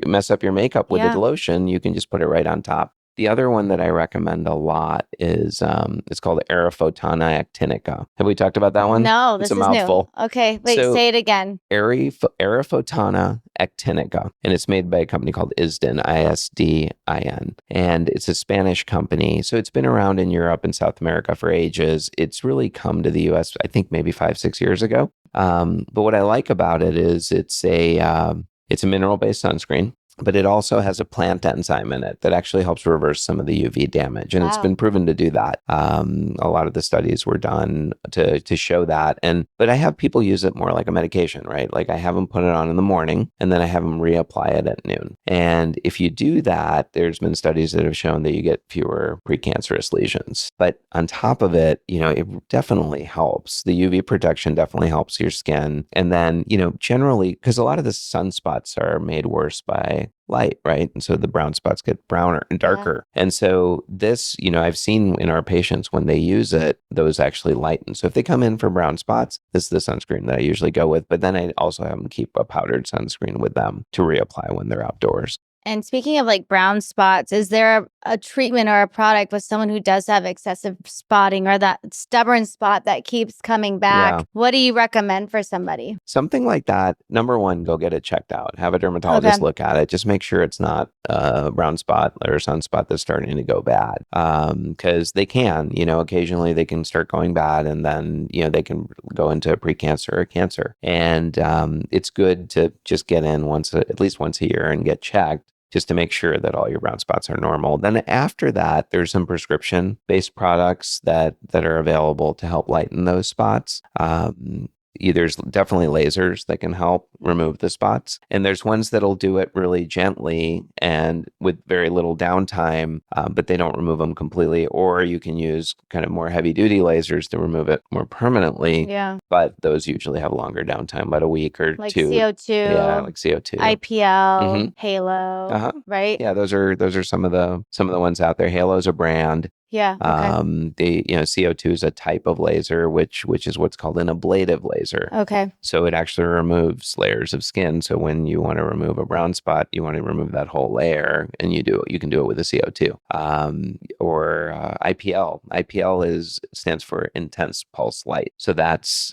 mess up your makeup with the lotion. You can just put it right on top. The other one that I recommend a lot is it's called Aerophotona actinica. Have we talked about that one? No, It's this a is new. mouthful. Okay, wait, So say it again. Aerophotona actinica, and it's made by a company called ISDIN, ISDIN, and it's a Spanish company. So it's been around in Europe and South America for ages. It's really come to the US, I think maybe 5-6 years ago. But what I like about it is it's a mineral-based sunscreen, but it also has a plant enzyme in it that actually helps reverse some of the UV damage. And it's been proven to do that. A lot of the studies were done to show that. But I have people use it more like a medication, right? Like I have them put it on in the morning and then I have them reapply it at noon. And if you do that, there's been studies that have shown that you get fewer precancerous lesions. But on top of it, it definitely helps. The UV protection definitely helps your skin. And then, generally, because a lot of the sunspots are made worse by light, right? And so the brown spots get browner and darker. Yeah. And so this, I've seen in our patients when they use it, those actually lighten. So if they come in for brown spots, this is the sunscreen that I usually go with. But then I also have them keep a powdered sunscreen with them to reapply when they're outdoors. And speaking of like brown spots, is there a treatment or a product with someone who does have excessive spotting or that stubborn spot that keeps coming back? Yeah. What do you recommend for somebody? Something like that. Number one, go get it checked out. Have a dermatologist look at it. Just make sure it's not a brown spot or a sunspot that's starting to go bad. Because they can, occasionally they can start going bad and then, they can go into precancer or cancer. And it's good to just get in at least once a year and get checked, just to make sure that all your brown spots are normal. Then after that, there's some prescription-based products that are available to help lighten those spots. There's definitely lasers that can help remove the spots. And there's ones that'll do it really gently and with very little downtime, but they don't remove them completely. Or you can use kind of more heavy duty lasers to remove it more permanently. Yeah. But those usually have longer downtime, about a week or like two. CO2. Yeah, like CO2. IPL, Halo, right? Yeah, those are some of the ones out there. Halo's a brand. Yeah. Okay. CO2 is a type of laser, which is what's called an ablative laser. Okay. So it actually removes layers of skin. So when you want to remove a brown spot, you want to remove that whole layer, and you can do it with a CO2. Or IPL. IPL stands for intense pulse light. So that's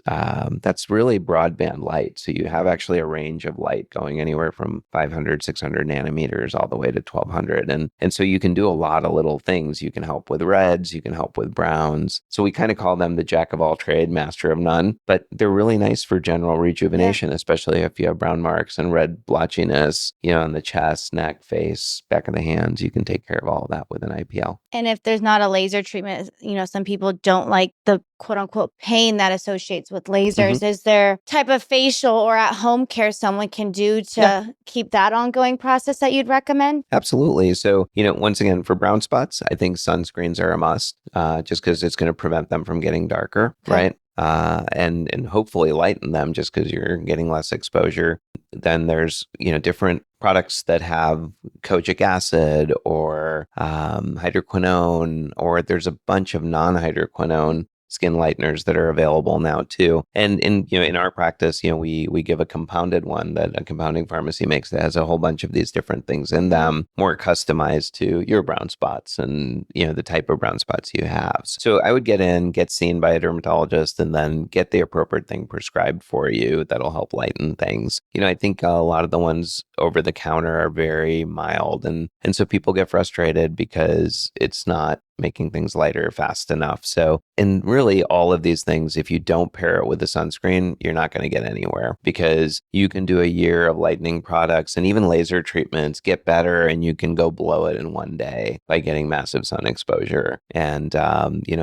really broadband light. So you have actually a range of light going anywhere from 500, 600 nanometers all the way to 1200. And so you can do a lot of little things. You can help with reds, you can help with browns. So we kind of call them the jack of all trade, master of none, but they're really nice for general rejuvenation, especially if you have brown marks and red blotchiness, on the chest, neck, face, back of the hands. You can take care of all of that with an IPL. And if there's not a laser treatment, some people don't like the quote unquote pain that associates with lasers. Is there type of facial or at home care someone can do to keep that ongoing process that you'd recommend? Absolutely. So, once again, for brown spots, I think sunscreens are a must, just because it's going to prevent them from getting darker, right? And hopefully lighten them just because you're getting less exposure. Then there's, different products that have kojic acid or hydroquinone, or there's a bunch of non-hydroquinone skin lighteners that are available now too. And in our practice, we give a compounded one that a compounding pharmacy makes that has a whole bunch of these different things in them, more customized to your brown spots and the type of brown spots you have. So I would get seen by a dermatologist and then get the appropriate thing prescribed for you that'll help lighten things. I think a lot of the ones over the counter are very mild, and so people get frustrated because it's not making things lighter fast enough. So, and really all of these things, if you don't pair it with a sunscreen, you're not going to get anywhere, because you can do a year of lightening products and even laser treatments, get better, and you can go blow it in one day by getting massive sun exposure. And,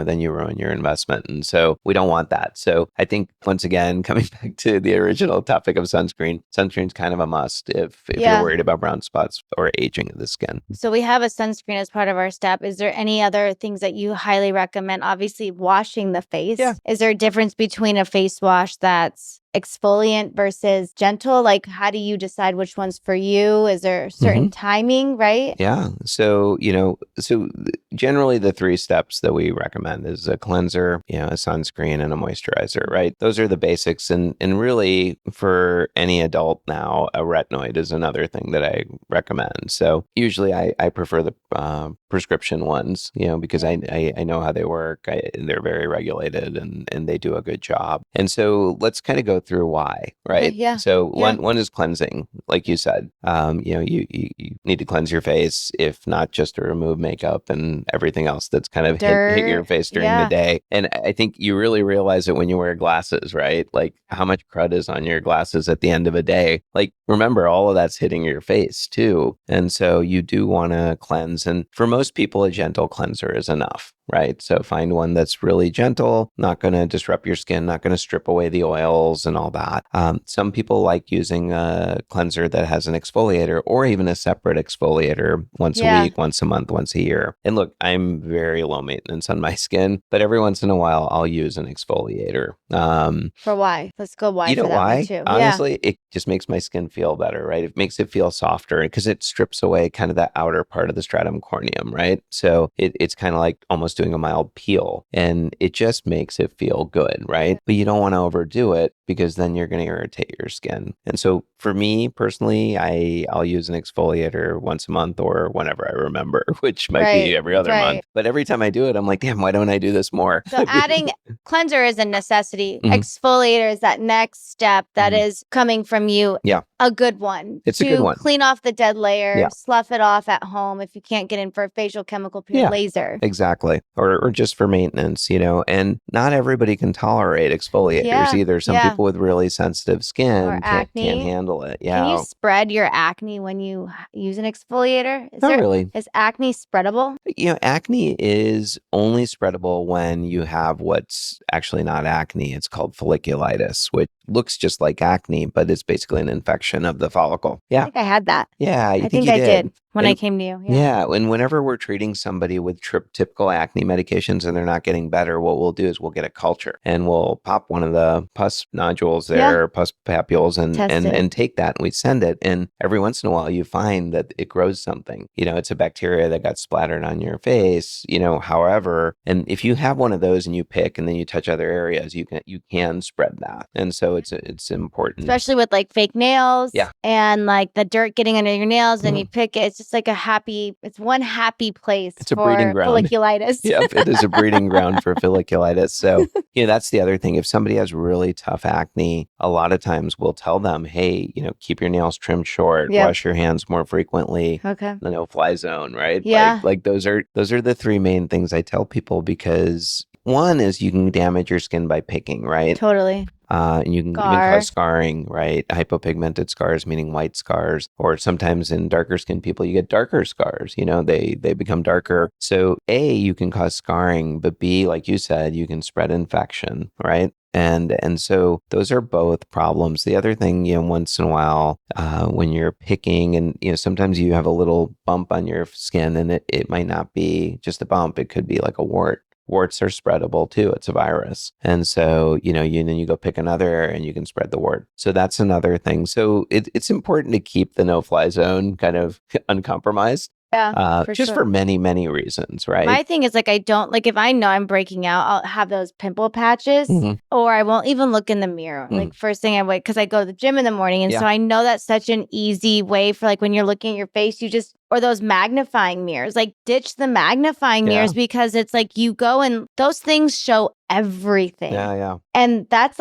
then you ruin your investment. And so we don't want that. So I think, once again, coming back to the original topic of sunscreen's kind of a must if you're worried about brown spots or aging of the skin. So we have a sunscreen as part of our step. Is there any other things that you highly recommend? Obviously, washing the face. Yeah. Is there a difference between a face wash that's exfoliant versus gentle? Like, how do you decide which one's for you? Is there certain timing, right? Yeah. So, generally the 3 steps that we recommend is a cleanser, a sunscreen, and a moisturizer, right? Those are the basics. And really, for any adult now, a retinoid is another thing that I recommend. So usually I prefer the prescription ones, because I know how they work. They're very regulated and they do a good job. And so let's kind of go through why, right? Okay, yeah. So Yeah. one is cleansing, like you said. You need to cleanse your face, if not just to remove makeup and everything else that's kind of hit your Dirt. face during the day. And I think you really realize it when you wear glasses, right? Like how much crud is on your glasses at the end of a day. Like remember, all of that's hitting your face too. And so you do want to cleanse. And for most people, a gentle cleanser is enough, right? So find one that's really gentle, not going to disrupt your skin, not going to strip away the oils and all that. Some people like using a cleanser that has an exfoliator or even a separate exfoliator once a week, once a month, once a year. And look, I'm very low maintenance on my skin, but every once in a while, I'll use an exfoliator. For why? Let's go why You know for that one why? too. Honestly, it just makes my skin feel better, right? It makes it feel softer because it strips away kind of that outer part of the stratum corneum, right? So it's kind of like almost doing a mild peel, and it just makes it feel good, right? But you don't want to overdo it because then you're going to irritate your skin. And so for me personally, I'll use an exfoliator once a month or whenever I remember, which might be every other month. But every time I do it, I'm like, damn, why don't I do this more? So adding cleanser is a necessity. Mhm. Exfoliator is that next step that Mhm. is coming from you. Yeah. A good one. It's a good one. Clean off the dead layer, Yeah. slough it off at home if you can't get in for a facial chemical peel laser. Exactly. Or just for maintenance, and not everybody can tolerate exfoliators either. Some people with really sensitive skin can't handle it. Yeah. Can you spread your acne when you use an exfoliator? Not really. Is acne spreadable? Acne is only spreadable when you have what's actually not acne. It's called folliculitis, which looks just like acne, but it's basically an infection of the follicle. Yeah. I think I had that. Yeah, I think I did when I came to you. Yeah, and whenever we're treating somebody with typical acne medications and they're not getting better, what we'll do is we'll get a culture and we'll pop one of the pus nodules there, pus papules, and take that and we send it. And every once in a while, you find that it grows something. It's a bacteria that got splattered on your face. However, and if you have one of those and you pick and then you touch other areas, you can spread that. And so it's important, especially with like fake nails. Yeah. And like the dirt getting under your nails and you pick it. It's just like it's one happy place. It's a breeding ground. Folliculitis. Yep, it is a breeding ground for folliculitis. So, that's the other thing. If somebody has really tough acne, a lot of times we'll tell them, hey, keep your nails trimmed short, wash your hands more frequently. Okay. The no-fly zone, right? Yeah. Like those are the three main things I tell people because one is you can damage your skin by picking, right? Totally. And you can even cause scarring, right? Hypopigmented scars, meaning white scars, or sometimes in darker skinned people, you get darker scars. They become darker. So A, you can cause scarring, but B, like you said, you can spread infection, right? And so those are both problems. The other thing, once in a while, when you're picking and, sometimes you have a little bump on your skin and it might not be just a bump. It could be like a wart. Warts are spreadable too. It's a virus. And so, then you go pick another area and you can spread the wart. So that's another thing. So it's important to keep the no-fly zone kind of uncompromised. Yeah, for many, many reasons, right? My thing is I don't if I know I'm breaking out, I'll have those pimple patches or I won't even look in the mirror. First thing I wake, because I go to the gym in the morning. And so I know that's such an easy way for when you're looking at your face, or those magnifying mirrors, ditch the magnifying mirrors because it's you go and those things show everything. Yeah, yeah. And that's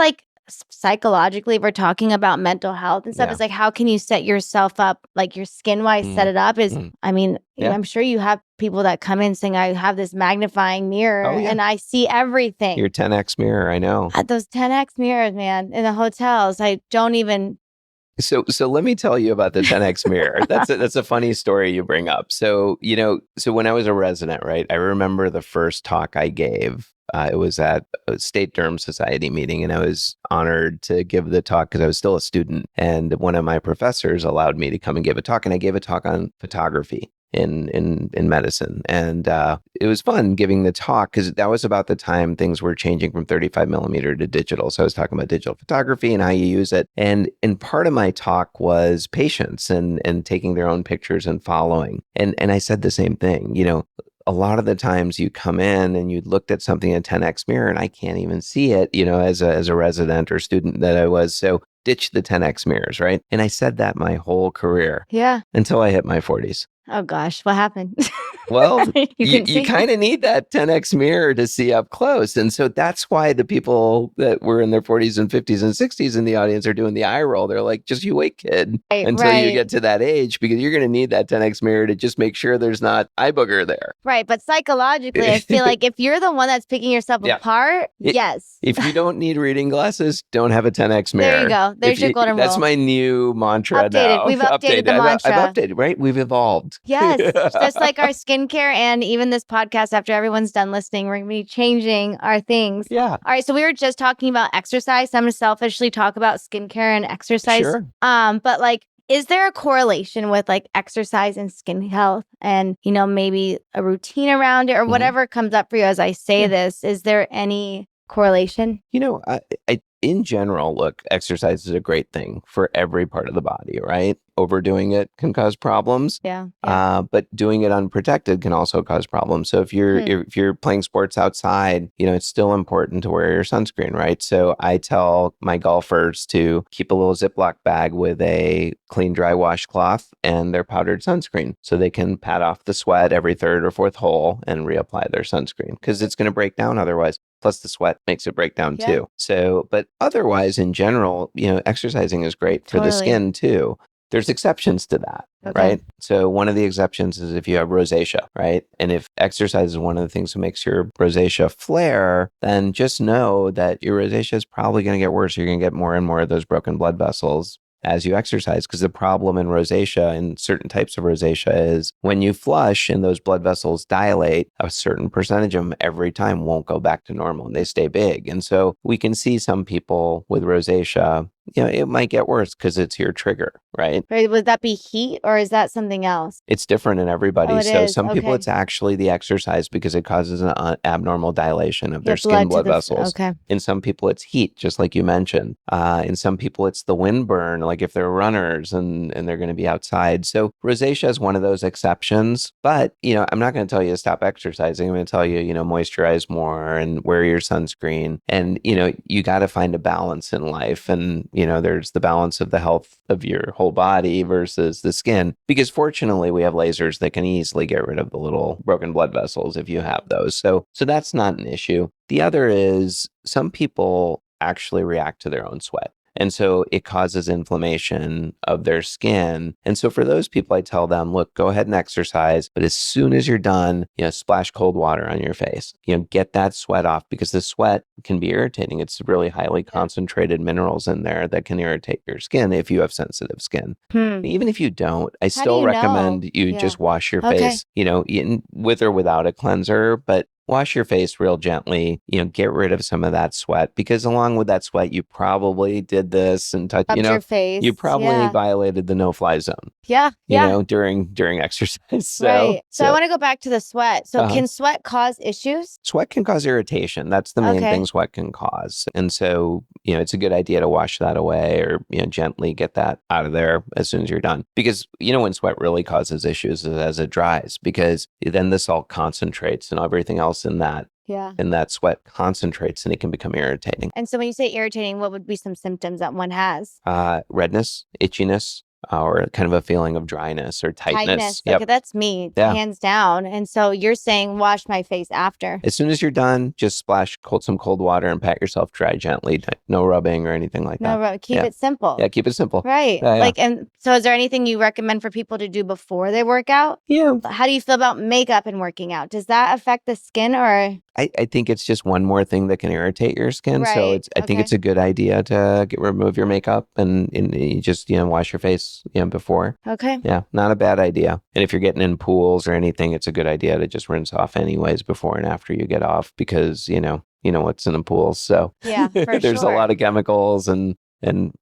psychologically, if we're talking about mental health and stuff, it's how can you set yourself up, your skin wise, set it up I mean, I'm sure you have people that come in saying, I have this magnifying mirror and I see everything. Your 10X mirror, I know. Those 10X mirrors, man, in the hotels, I don't even. So let me tell you about the 10X mirror. That's a funny story you bring up. So, so when I was a resident, right, I remember the first talk I gave. It was at a state derm society meeting, and I was honored to give the talk because I was still a student. And one of my professors allowed me to come and give a talk, and I gave a talk on photography in medicine. And it was fun giving the talk because that was about the time things were changing from 35 millimeter to digital. So I was talking about digital photography and how you use it. And part of my talk was patients and taking their own pictures and following. And I said the same thing, a lot of the times you come in and you looked at something in a 10X mirror and I can't even see it, as a resident or student that I was. So ditch the 10x mirrors, right? And I said that my whole career. Yeah. Until I hit my 40s. Oh gosh, what happened? Well, you kind of need that 10x mirror to see up close. And so that's why the people that were in their 40s and 50s and 60s in the audience are doing the eye roll. They're like, just you wait, kid, until you get to that age, because you're going to need that 10x mirror to just make sure there's not eye booger there. Right. But psychologically, I feel like if you're the one that's picking yourself apart, yes. If you don't need reading glasses, don't have a 10x mirror. There you go. There's your golden rule. That's my new mantra now. We've updated the mantra. I've updated, right? We've evolved. Yes. Just like our skincare and even this podcast, after everyone's done listening, we're going to be changing our things. Yeah. All right. So we were just talking about exercise. So I'm going to selfishly talk about skincare and exercise. Sure. But like, is there a correlation with like exercise and skin health and, you know, maybe a routine around it or whatever comes up for you as I say this? Is there any correlation? You know, I in general, look, exercise is a great thing for every part of the body, right? Overdoing it can cause problems. Yeah. But doing it unprotected can also cause problems. So if you're playing sports outside, you know, it's still important to wear your sunscreen, right? So I tell my golfers to keep a little Ziploc bag with a clean, dry washcloth and their powdered sunscreen so they can pat off the sweat every third or fourth hole and reapply their sunscreen because it's going to break down otherwise. Plus the sweat makes it break down too. So, but otherwise in general, you know, exercising is great for the skin too. There's exceptions to that, right? So one of the exceptions is if you have rosacea, right? And if exercise is one of the things that makes your rosacea flare, then just know that your rosacea is probably going to get worse. You're going to get more and more of those broken blood vessels as you exercise, because the problem in rosacea and certain types of rosacea is when you flush and those blood vessels dilate, a certain percentage of them every time won't go back to normal and they stay big. And so we can see some people with rosacea, you know, it might get worse because it's your trigger, right? Would that be heat or is that something else? It's different in everybody. Oh, so some people it's actually the exercise because it causes an abnormal dilation of their skin blood vessels. In some people it's heat, just like you mentioned. In some people it's the wind burn, like if they're runners and they're going to be outside. So rosacea is one of those exceptions. But, you know, I'm not going to tell you to stop exercising. I'm going to tell you, you know, moisturize more and wear your sunscreen. And, you know, you got to find a balance in life. And, you know, there's the balance of the health of your whole body versus the skin. Because fortunately, we have lasers that can easily get rid of the little broken blood vessels if you have those. So that's not an issue. The other is some people actually react to their own sweat. And so it causes inflammation of their skin. And so for those people, I tell them, look, go ahead and exercise. But as soon as you're done, you know, splash cold water on your face, you know, get that sweat off because the sweat can be irritating. It's really highly concentrated minerals in there that can irritate your skin if you have sensitive skin. Even if you don't, I still recommend you just wash your face, you know, with or without a cleanser, but wash your face real gently, you know, get rid of some of that sweat because along with that sweat, you probably did this and touched, you know, your face. You probably violated the no-fly zone. You know, during exercise. So I want to go back to the sweat. So can sweat cause issues? Sweat can cause irritation. That's the main thing sweat can cause. And so, you know, it's a good idea to wash that away or, you know, gently get that out of there as soon as you're done. Because, you know, when sweat really causes issues is as it dries because then this all concentrates and everything else in that. And that sweat concentrates and it can become irritating. And so when you say irritating, what would be some symptoms that one has? Redness, itchiness, or kind of a feeling of dryness or tightness. Okay, that's me, hands down. And so you're saying wash my face after. As soon as you're done, just splash some cold water and pat yourself dry gently. No rubbing or anything like that. Keep it simple. Yeah, keep it simple. Right. Like, and so is there anything you recommend for people to do before they work out? Yeah. How do you feel about makeup and working out? Does that affect the skin or? I think it's just one more thing that can irritate your skin. So I think it's a good idea to remove your makeup and you just, you know, wash your face, you know, before. Yeah, not a bad idea. And if you're getting in pools or anything, it's a good idea to just rinse off anyways before and after you get off because, you know what's in a pool. So there's a lot of chemicals and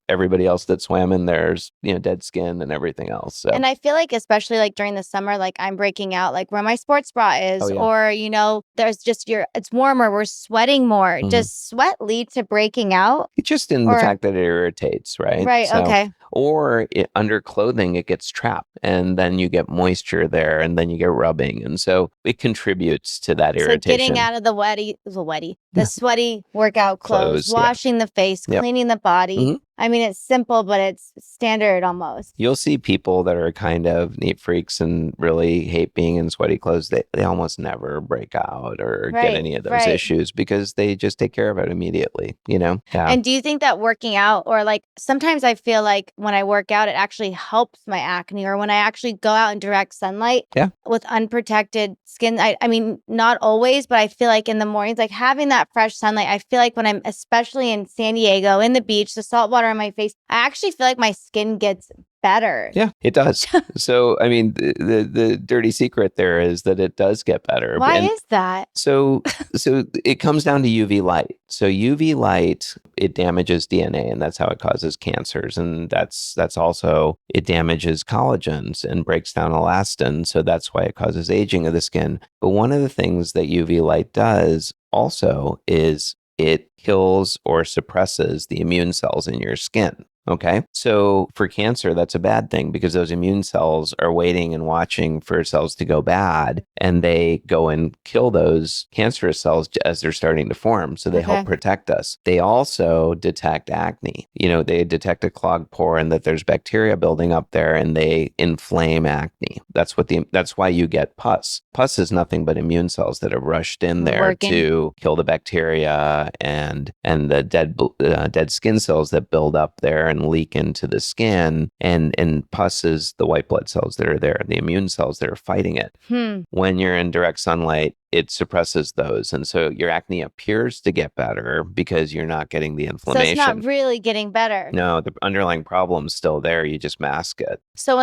everybody else that swam in there's, you know, dead skin and everything else. So. And I feel like, especially like during the summer, like I'm breaking out, like where my sports bra is, or, you know, there's just it's warmer, we're sweating more. Does sweat lead to breaking out? It's just in the fact that it irritates, right? Right, so, Or under clothing, it gets trapped and then you get moisture there and then you get rubbing. And so it contributes to that irritation. So getting out of the sweaty workout clothes, washing the face, cleaning the body. I mean, it's simple, but it's standard almost. You'll see people that are kind of neat freaks and really hate being in sweaty clothes. They almost never break out or get any of those issues because they just take care of it immediately, Yeah. And do you think that working out, or like sometimes I feel like when I work out, it actually helps my acne, or when I actually go out in direct sunlight with unprotected skin? I mean, not always, but I feel like in the mornings, like having that fresh sunlight, I feel like when I'm especially in San Diego, in the beach, the salt water on my face, I actually feel like my skin gets better. Yeah, it does. So, I mean, the dirty secret there is that it does get better. Why is that? So it comes down to UV light. So UV light, it damages DNA, and that's how it causes cancers. And that's also, it damages collagens and breaks down elastin. So that's why it causes aging of the skin. But one of the things that UV light does also is it kills or suppresses the immune cells in your skin. Okay. So for cancer, that's a bad thing because those immune cells are waiting and watching for cells to go bad, and they go and kill those cancerous cells as they're starting to form. So they help protect us. They also detect acne. They detect a clogged pore and that there's bacteria building up there, and they inflame acne. That's why you get pus. Pus is nothing but immune cells that have rushed in there to kill the bacteria and the dead skin cells that build up there and leak into the skin, and pus is the white blood cells that are there, the immune cells that are fighting it. When you're in direct sunlight, it suppresses those. And so your acne appears to get better because you're not getting the inflammation. So it's not really getting better. No, the underlying problem's still there. You just mask it. So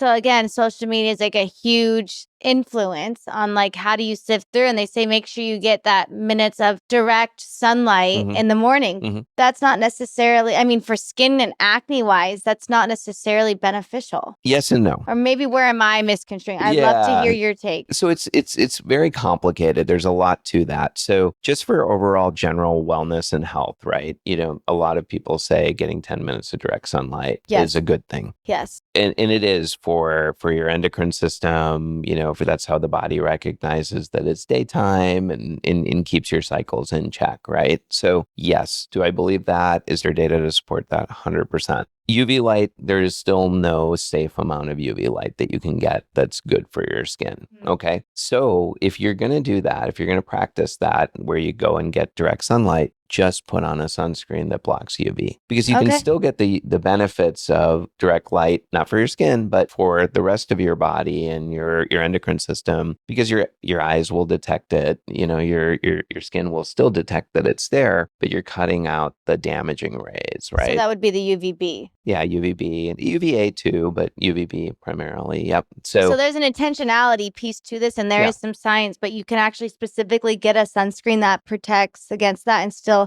again, social media is like a huge influence on like how do you sift through, and they say make sure you get that minutes of direct sunlight in the morning. That's not necessarily, I mean, for skin and acne wise, that's not necessarily beneficial. Yes and no. Or maybe where am I misconstruing? I'd love to hear your take. So it's very complicated. There's a lot to that. So just for overall general wellness and health, right? A lot of people say getting 10 minutes of direct sunlight is a good thing. Yes. And it is for your endocrine system, for that's how the body recognizes that it's daytime and keeps your cycles in check, right? So yes, do I believe that? Is there data to support that? 100%. UV light, there is still no safe amount of UV light that you can get that's good for your skin. Okay. So if you're going to do that, if you're going to practice that, where you go and get direct sunlight, just put on a sunscreen that blocks UV, because you can still get the benefits of direct light, not for your skin, but for the rest of your body and your endocrine system, because your eyes will detect it. Your skin will still detect that it's there, but you're cutting out the damaging rays, right? So that would be the UVB. Yeah, UVB and UVA too, but UVB primarily. Yep. So there's an intentionality piece to this, and there is some science, but you can actually specifically get a sunscreen that protects against that and still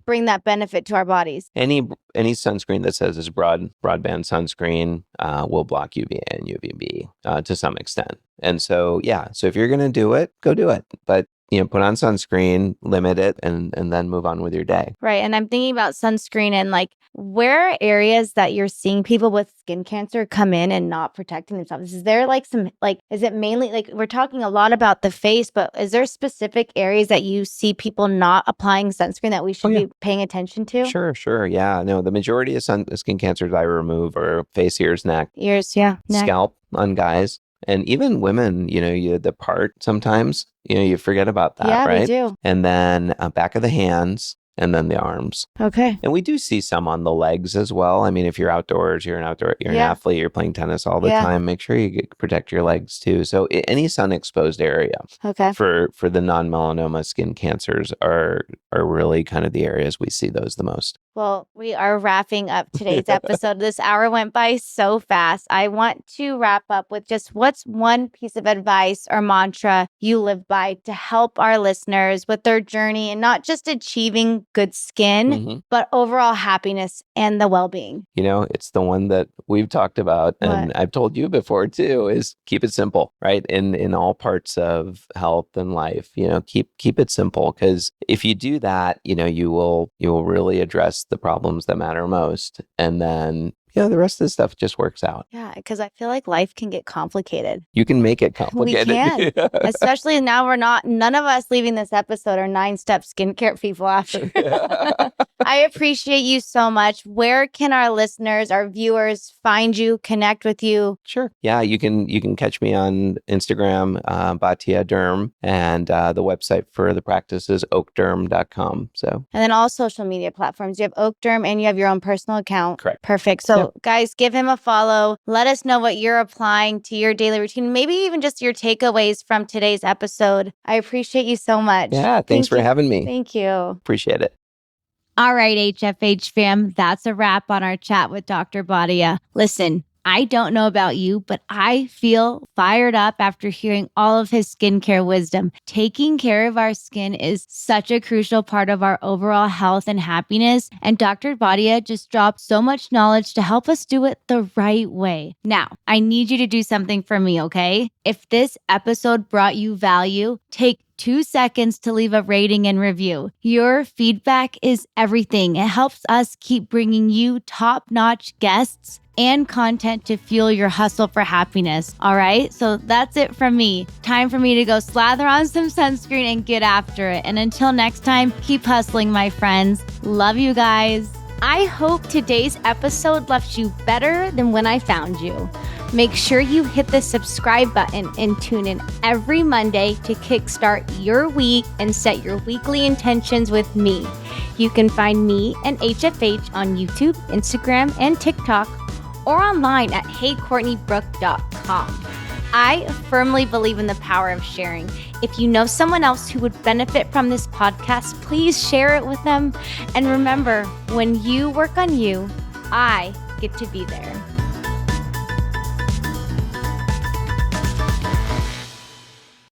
bring that benefit to our bodies. Any sunscreen that says it's broadband sunscreen will block UVA and UVB to some extent. And so, so if you're going to do it, go do it. But put on sunscreen, limit it, and then move on with your day. Right. And I'm thinking about sunscreen and like, where are areas that you're seeing people with skin cancer come in and not protecting themselves? Is there like is it mainly like, we're talking a lot about the face, but is there specific areas that you see people not applying sunscreen that we should be paying attention to? Sure. Yeah. No, the majority of skin cancers I remove are face, ears, neck. Ears, neck. Scalp on guys. And even women, the part sometimes, you forget about that, right? Yeah, we do. And then back of the hands, and then the arms. Okay. And we do see some on the legs as well. I mean, if you're outdoors, you're an athlete, you're playing tennis all the time, make sure you protect your legs too. So any sun exposed area for the non-melanoma skin cancers are really kind of the areas we see those the most. Well, we are wrapping up today's episode. This hour went by so fast. I want to wrap up with just what's one piece of advice or mantra you live by to help our listeners with their journey and not just achieving good skin, but overall happiness and the well-being. It's the one that we've talked about, and I've told you before too, is keep it simple, right? In all parts of health and life, keep it simple, because if you do that, you will really address the problems that matter most, and then the rest of the stuff just works out. Yeah, because I feel like life can get complicated. You can make it complicated. We can. Especially now none of us leaving this episode are 9-step skincare people after. I appreciate you so much. Where can our listeners, our viewers find you, connect with you? Sure. Yeah, you can catch me on Instagram, Bhatia Derm, and the website for the practice is oakderm.com. So, And then all social media platforms. You have Oak Derm and you have your own personal account. correct. Perfect. So guys, give him a follow. Let us know what you're applying to your daily routine, maybe even just your takeaways from today's episode. I appreciate you so much. Yeah, thanks for having me. Thank you. Appreciate it. All right, HFH fam, that's a wrap on our chat with Dr. Bhatia. Listen, I don't know about you, but I feel fired up after hearing all of his skincare wisdom. Taking care of our skin is such a crucial part of our overall health and happiness, and Dr. Bhatia just dropped so much knowledge to help us do it the right way. Now, I need you to do something for me, okay? If this episode brought you value, take 2 seconds to leave a rating and review. Your feedback is everything. It helps us keep bringing you top-notch guests and content to fuel your hustle for happiness. All right, so that's it from me. Time for me to go slather on some sunscreen and get after it. And until next time, keep hustling, my friends. Love you guys. I hope today's episode left you better than when I found you. Make sure you hit the subscribe button and tune in every Monday to kickstart your week and set your weekly intentions with me. You can find me and HFH on YouTube, Instagram, and TikTok, or online at heycourtneybrooke.com. I firmly believe in the power of sharing. If you know someone else who would benefit from this podcast, please share it with them. And remember, when you work on you, I get to be there.